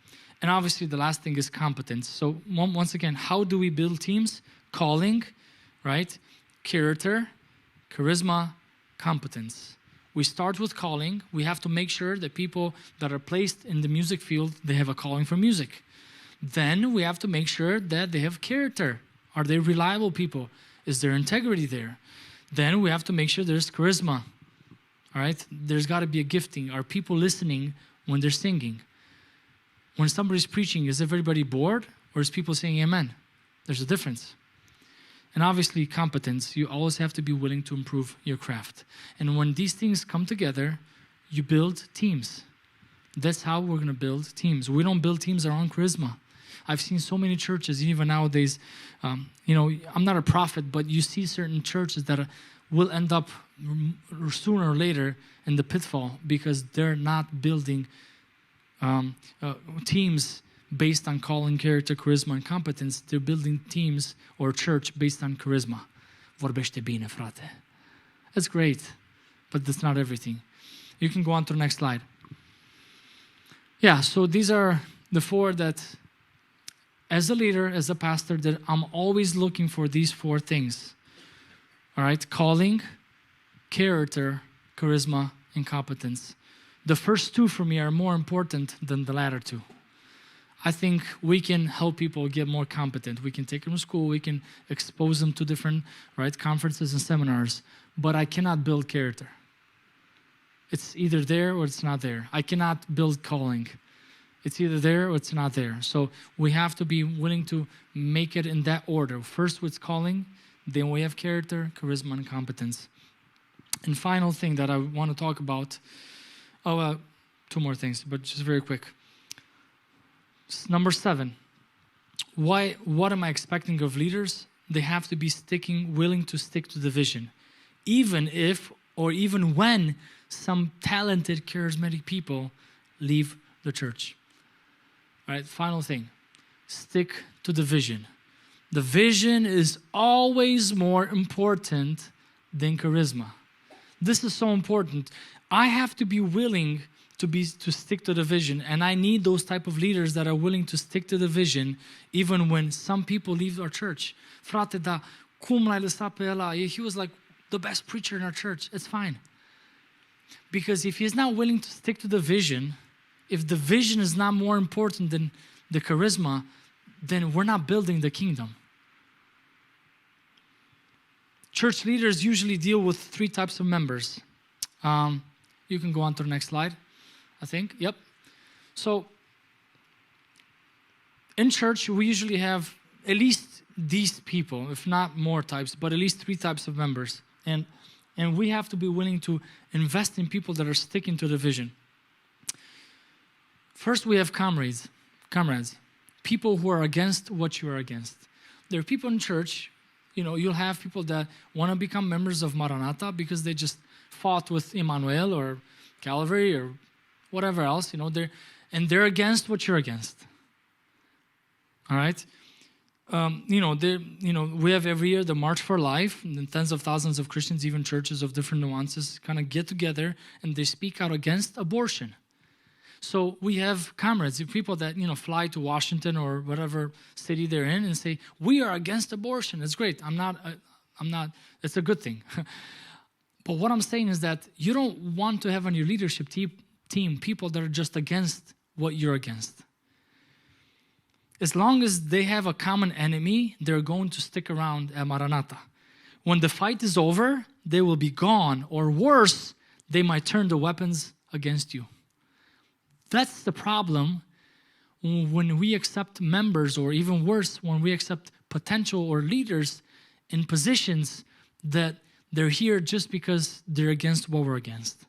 And obviously the last thing is competence. So once again, how do we build teams? Calling, right? Character, charisma, competence. We start with calling. We have to make sure that people that are placed in the music field, they have a calling for music. Then we have to make sure that they have character. Are they reliable people? Is there integrity there? Then we have to make sure there's charisma. All right? There's got to be a gifting. Are people listening when they're singing? When somebody's preaching, is everybody bored? Or is people saying amen? There's a difference. And obviously competence. You always have to be willing to improve your craft. And when these things come together, you build teams. That's how we're going to build teams. We don't build teams around charisma. I've seen so many churches, even nowadays, I'm not a prophet, but you see certain churches that will end up sooner or later in the pitfall because they're not building teams based on calling, character, charisma, and competence. They're building teams or church based on charisma. Vorbește bine, frate. That's great, but that's not everything. You can go on to the next slide. Yeah, so these are the four that, as a leader, as a pastor, that I'm always looking for these four things. All right, calling, character, charisma, and competence. The first two for me are more important than the latter two. I think we can help people get more competent. We can take them to school. We can expose them to different conferences and seminars. But I cannot build character. It's either there or it's not there. I cannot build calling. It's either there or it's not there. So we have to be willing to make it in that order. First with calling, then we have character, charisma, and competence. And final thing that I want to talk about, two more things, but just very quick. Number 7, what am I expecting of leaders? They have to be willing to stick to the vision. Even if, or even when, some talented, charismatic people leave the church. All right, final thing, stick to the vision. The vision is always more important than charisma. This is so important. I have to be willing to stick to the vision, and I need those type of leaders that are willing to stick to the vision even when some people leave our church. Frate, da, cum l-ai lăsat pe ăla? He was like the best preacher in our church. It's fine. Because if he's not willing to stick to the vision, if the vision is not more important than the charisma, then we're not building the kingdom. Church leaders usually deal with 3 types of members. You can go on to the next slide, I think. Yep. So, in church, we usually have at least these people, if not more types, but at least 3 types of members. And we have to be willing to invest in people that are sticking to the vision. First, we have comrades, people who are against what you are against. There are people in church, you'll have people that want to become members of Maranatha because they just fought with Emmanuel or Calvary or whatever else, they're against what you're against. All right? We have every year the March for Life, and tens of thousands of Christians, even churches of different nuances, kind of get together and they speak out against abortion. So we have comrades, people that, fly to Washington or whatever city they're in and say, we are against abortion. It's great. I'm not, it's a good thing. But what I'm saying is that you don't want to have on your leadership team people that are just against what you're against. As long as they have a common enemy, they're going to stick around at Maranatha. When the fight is over, they will be gone, or worse, they might turn the weapons against you. That's the problem when we accept members, or even worse, when we accept potential or leaders in positions that they're here just because they're against what we're against.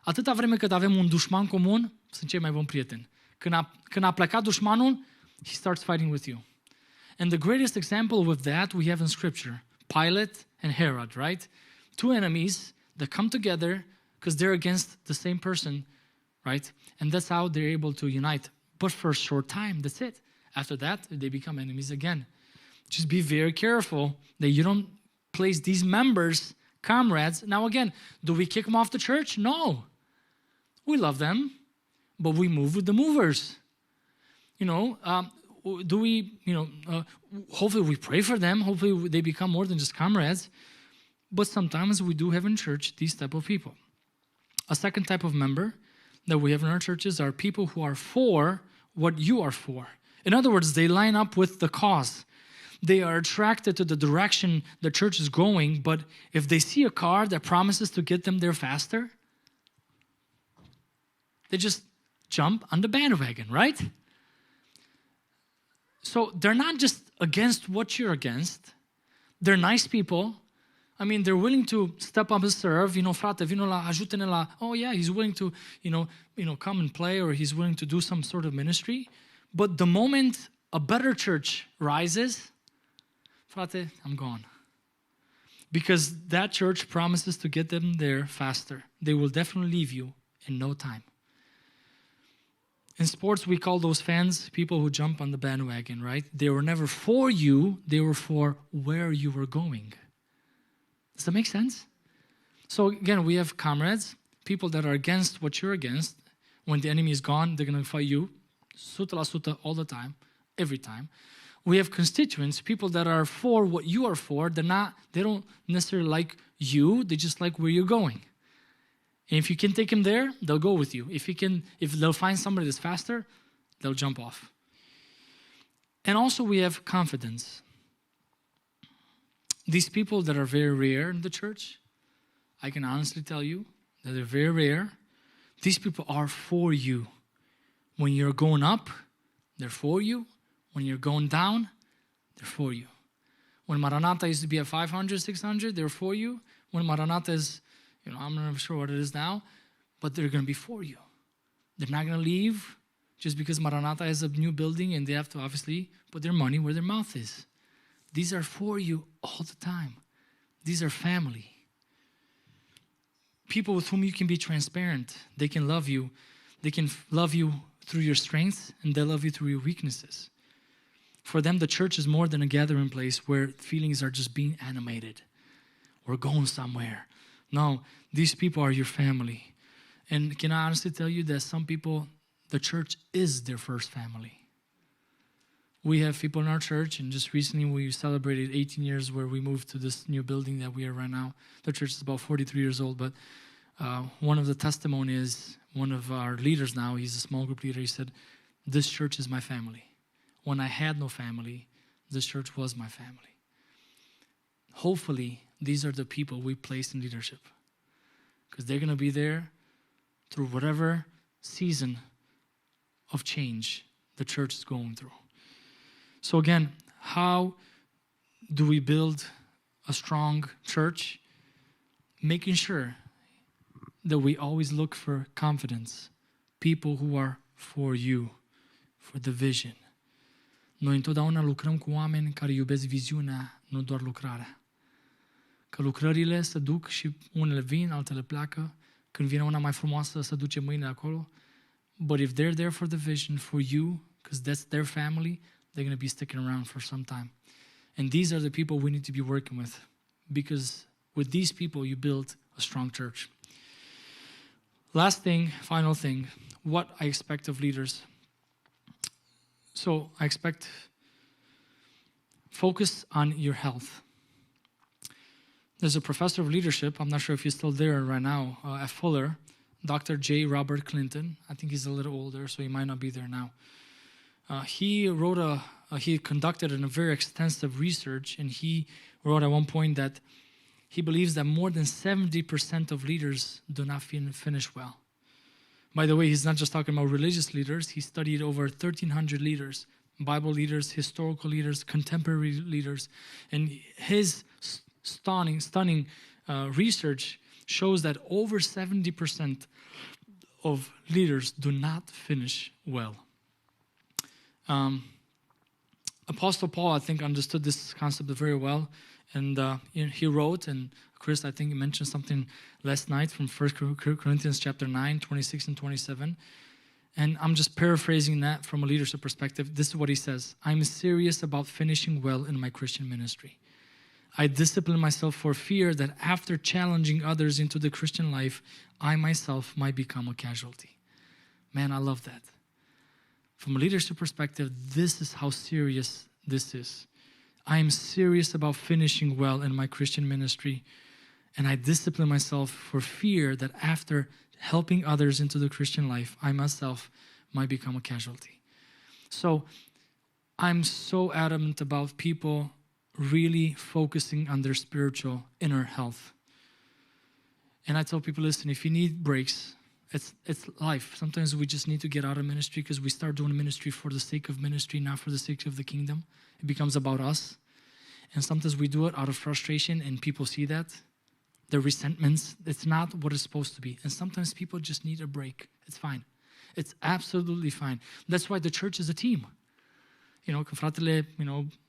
Atâta vreme cât avem un dușman comun, sunt cei mai buni prieteni. Când a plecat dușmanul, he starts fighting with you. And the greatest example with that we have in Scripture, Pilate and Herod, right? 2 enemies that come together because they're against the same person, right? And that's how they're able to unite. But for a short time, that's it. After that, they become enemies again. Just be very careful that you don't place these members, comrades. Now again, do we kick them off the church? No. We love them, but we move with the movers. Do we, hopefully we pray for them. Hopefully they become more than just comrades. But sometimes we do have in church these type of people. A second type of member that we have in our churches are people who are for what you are for. In other words, they line up with the cause. They are attracted to the direction the church is going, but if they see a car that promises to get them there faster, they just jump on the bandwagon, right? So they're not just against what you're against. They're nice people. I mean, they're willing to step up and serve. Frate, vino la, ajute-ne la. Oh yeah, he's willing to, come and play, or he's willing to do some sort of ministry. But the moment a better church rises, frate, I'm gone. Because that church promises to get them there faster. They will definitely leave you in no time. In sports, we call those fans people who jump on the bandwagon, right? They were never for you. They were for where you were going. Does that make sense? So again, we have comrades, people that are against what you're against. When the enemy is gone, they're going to fight you. 100% all the time, every time. We have constituents, people that are for what you are for. They don't necessarily like you. They just like where you're going. And if you can take them there, they'll go with you. If they'll find somebody that's faster, they'll jump off. And also we have confidence. These people that are very rare in the church, I can honestly tell you that they're very rare. These people are for you. When you're going up, they're for you. When you're going down, they're for you. When Maranatha used to be at 500, 600, they're for you. When Maranatha is, I'm not sure what it is now, but they're going to be for you. They're not going to leave just because Maranatha has a new building and they have to obviously put their money where their mouth is. These are for you all the time. These are family. People with whom you can be transparent. They can love you. They can love you through your strengths, and they love you through your weaknesses. For them, the church is more than a gathering place where feelings are just being animated. We're going somewhere. No, these people are your family. And can I honestly tell you that some people, the church is their first family. We have people in our church, and just recently we celebrated 18 years where we moved to this new building that we are right now. The church is about 43 years old, but one of the testimonies, one of our leaders now, he's a small group leader, he said, this church is my family. When I had no family, this church was my family. Hopefully, these are the people we place in leadership, because they're going to be there through whatever season of change the church is going through. So again, how do we build a strong church? Making sure that we always look for confidence, people who are for you, for the vision. Noi întotdeauna lucrăm cu oameni care iubesc viziunea, nu doar lucrarea. Că lucrările se duc și unele vin, altele pleacă. Când vine una mai frumoasă, se duce mâine acolo. But if they're there for the vision, for you, because that's their family, they're going to be sticking around for some time. And these are the people we need to be working with, because with these people, you build a strong church. Last thing, final thing, what I expect of leaders. So I expect focus on your health. There's a professor of leadership, I'm not sure if he's still there right now, at Fuller, Dr. J. Robert Clinton. I think he's a little older, so he might not be there now. He conducted a very extensive research, and he wrote at one point that he believes that more than 70% of leaders do not finish well. By the way, he's not just talking about religious leaders. He studied over 1,300 leaders, Bible leaders, historical leaders, contemporary leaders. And his stunning research shows that over 70% of leaders do not finish well. Apostle Paul, I think, understood this concept very well. And he wrote, and Chris, I think, he mentioned something last night from 1 Corinthians chapter 9, 26 and 27. And I'm just paraphrasing that from a leadership perspective. This is what he says. I'm serious about finishing well in my Christian ministry. I discipline myself for fear that after challenging others into the Christian life, I myself might become a casualty. Man, I love that. From a leadership perspective, this is how serious this is. I am serious about finishing well in my Christian ministry, and I discipline myself for fear that after helping others into the Christian life, I myself might become a casualty. So I'm so adamant about people really focusing on their spiritual inner health. And I tell people, listen, if you need breaks, it's life. Sometimes we just need to get out of ministry because we start doing ministry for the sake of ministry, not for the sake of the kingdom. It becomes about us. And sometimes we do it out of frustration and people see that. The resentments, it's not what it's supposed to be. And sometimes people just need a break. It's fine. It's absolutely fine. That's why the church is a team. You know, că fratele,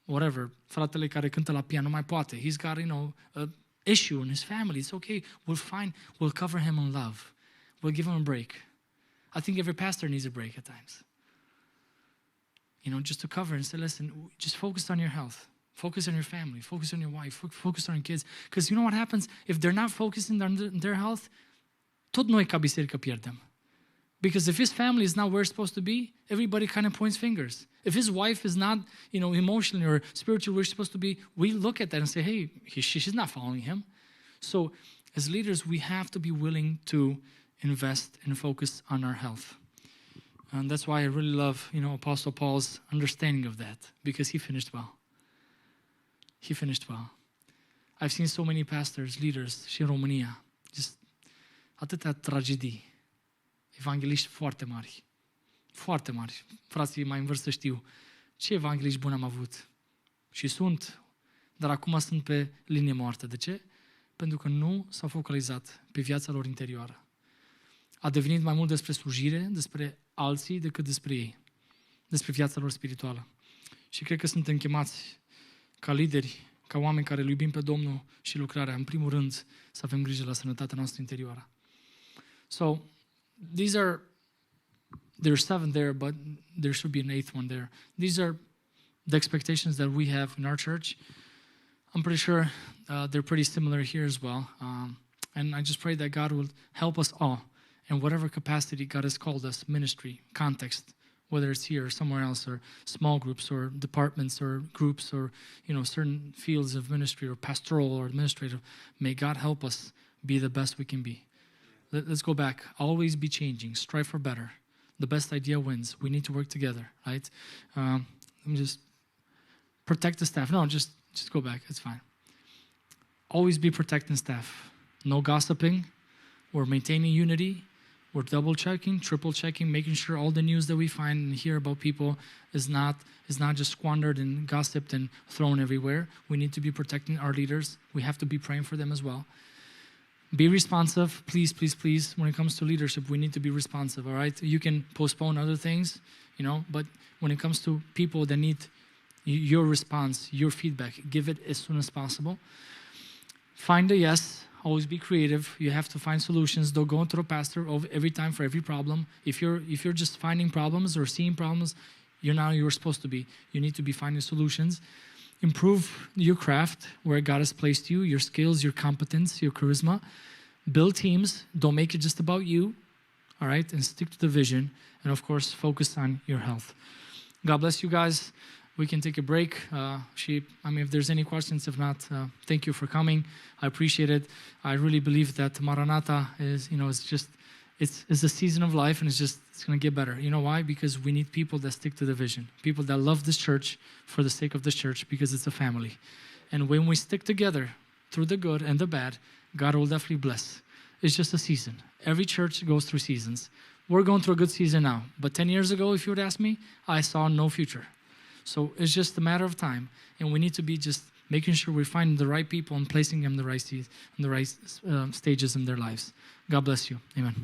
whatever, fratele care cântă la pian nu mai poate. He's got, a issue in his family. It's okay. We'll cover him in love. We'll give him a break. I think every pastor needs a break at times. Just to cover and say, listen, just focus on your health. Focus on your family. Focus on your wife. Focus on your kids. Because you know what happens? If they're not focusing on their health, tot noi ca biserică pierdem. Because if his family is not where it's supposed to be, everybody kind of points fingers. If his wife is not, emotionally or spiritually where she's supposed to be, we look at that and say, hey, she's not following him. So as leaders, we have to be willing to invest and focus on our health. And that's why I really love, Apostle Paul's understanding of that, because he finished well. He finished well. I've seen so many pastors, leaders, și în România, just atâtea tragedii, evangeliști foarte mari, foarte mari. Frații mai în vârstă știu ce evangeliști buni am avut. Și sunt, dar acum sunt pe linie moartă. De ce? Pentru că nu s-au focalizat pe viața lor interioară. A devenit mai mult despre slujire, despre alții, decât despre ei, despre viața lor spirituală. Și cred că suntem chemați ca lideri, ca oameni care îl iubim pe Domnul și lucrarea, în primul rând, să avem grijă la sănătatea noastră interioară. So, there's 7 there, but there should be an 8th one there. These are the expectations that we have in our church. I'm pretty sure they're pretty similar here as well. And I just pray that God will help us all in whatever capacity God has called us, ministry, context, whether it's here or somewhere else, or small groups or departments or groups or, certain fields of ministry or pastoral or administrative. May God help us be the best we can be. Let's go back. Always be changing. Strive for better. The best idea wins. We need to work together, right? Let me just protect the staff. No, just go back. It's fine. Always be protecting staff. No gossiping. We're maintaining unity. We're double-checking, triple-checking, making sure all the news that we find and hear about people is not just squandered and gossiped and thrown everywhere. We need to be protecting our leaders. We have to be praying for them as well. Be responsive. Please, please, please. When it comes to leadership, we need to be responsive, all right? You can postpone other things, but when it comes to people that need your response, your feedback, give it as soon as possible. Find a yes. Always be creative. You have to find solutions. Don't go to a pastor every time for every problem. If you're just finding problems or seeing problems, you're not where you're supposed to be. You need to be finding solutions. Improve your craft where God has placed you, your skills, your competence, your charisma. Build teams. Don't make it just about you. All right? And stick to the vision. And of course, focus on your health. God bless you guys. We can take a break. If there's any questions, if not, thank you for coming. I appreciate it. I really believe that Maranatha is, it's a season of life, and it's going to get better. You know why? Because we need people that stick to the vision, people that love this church for the sake of this church, because it's a family. And when we stick together through the good and the bad, God will definitely bless. It's just a season. Every church goes through seasons. We're going through a good season now. But 10 years ago, if you would ask me, I saw no future. So it's just a matter of time, and we need to be just making sure we're finding the right people and placing them in the right stages in their lives. God bless you. Amen.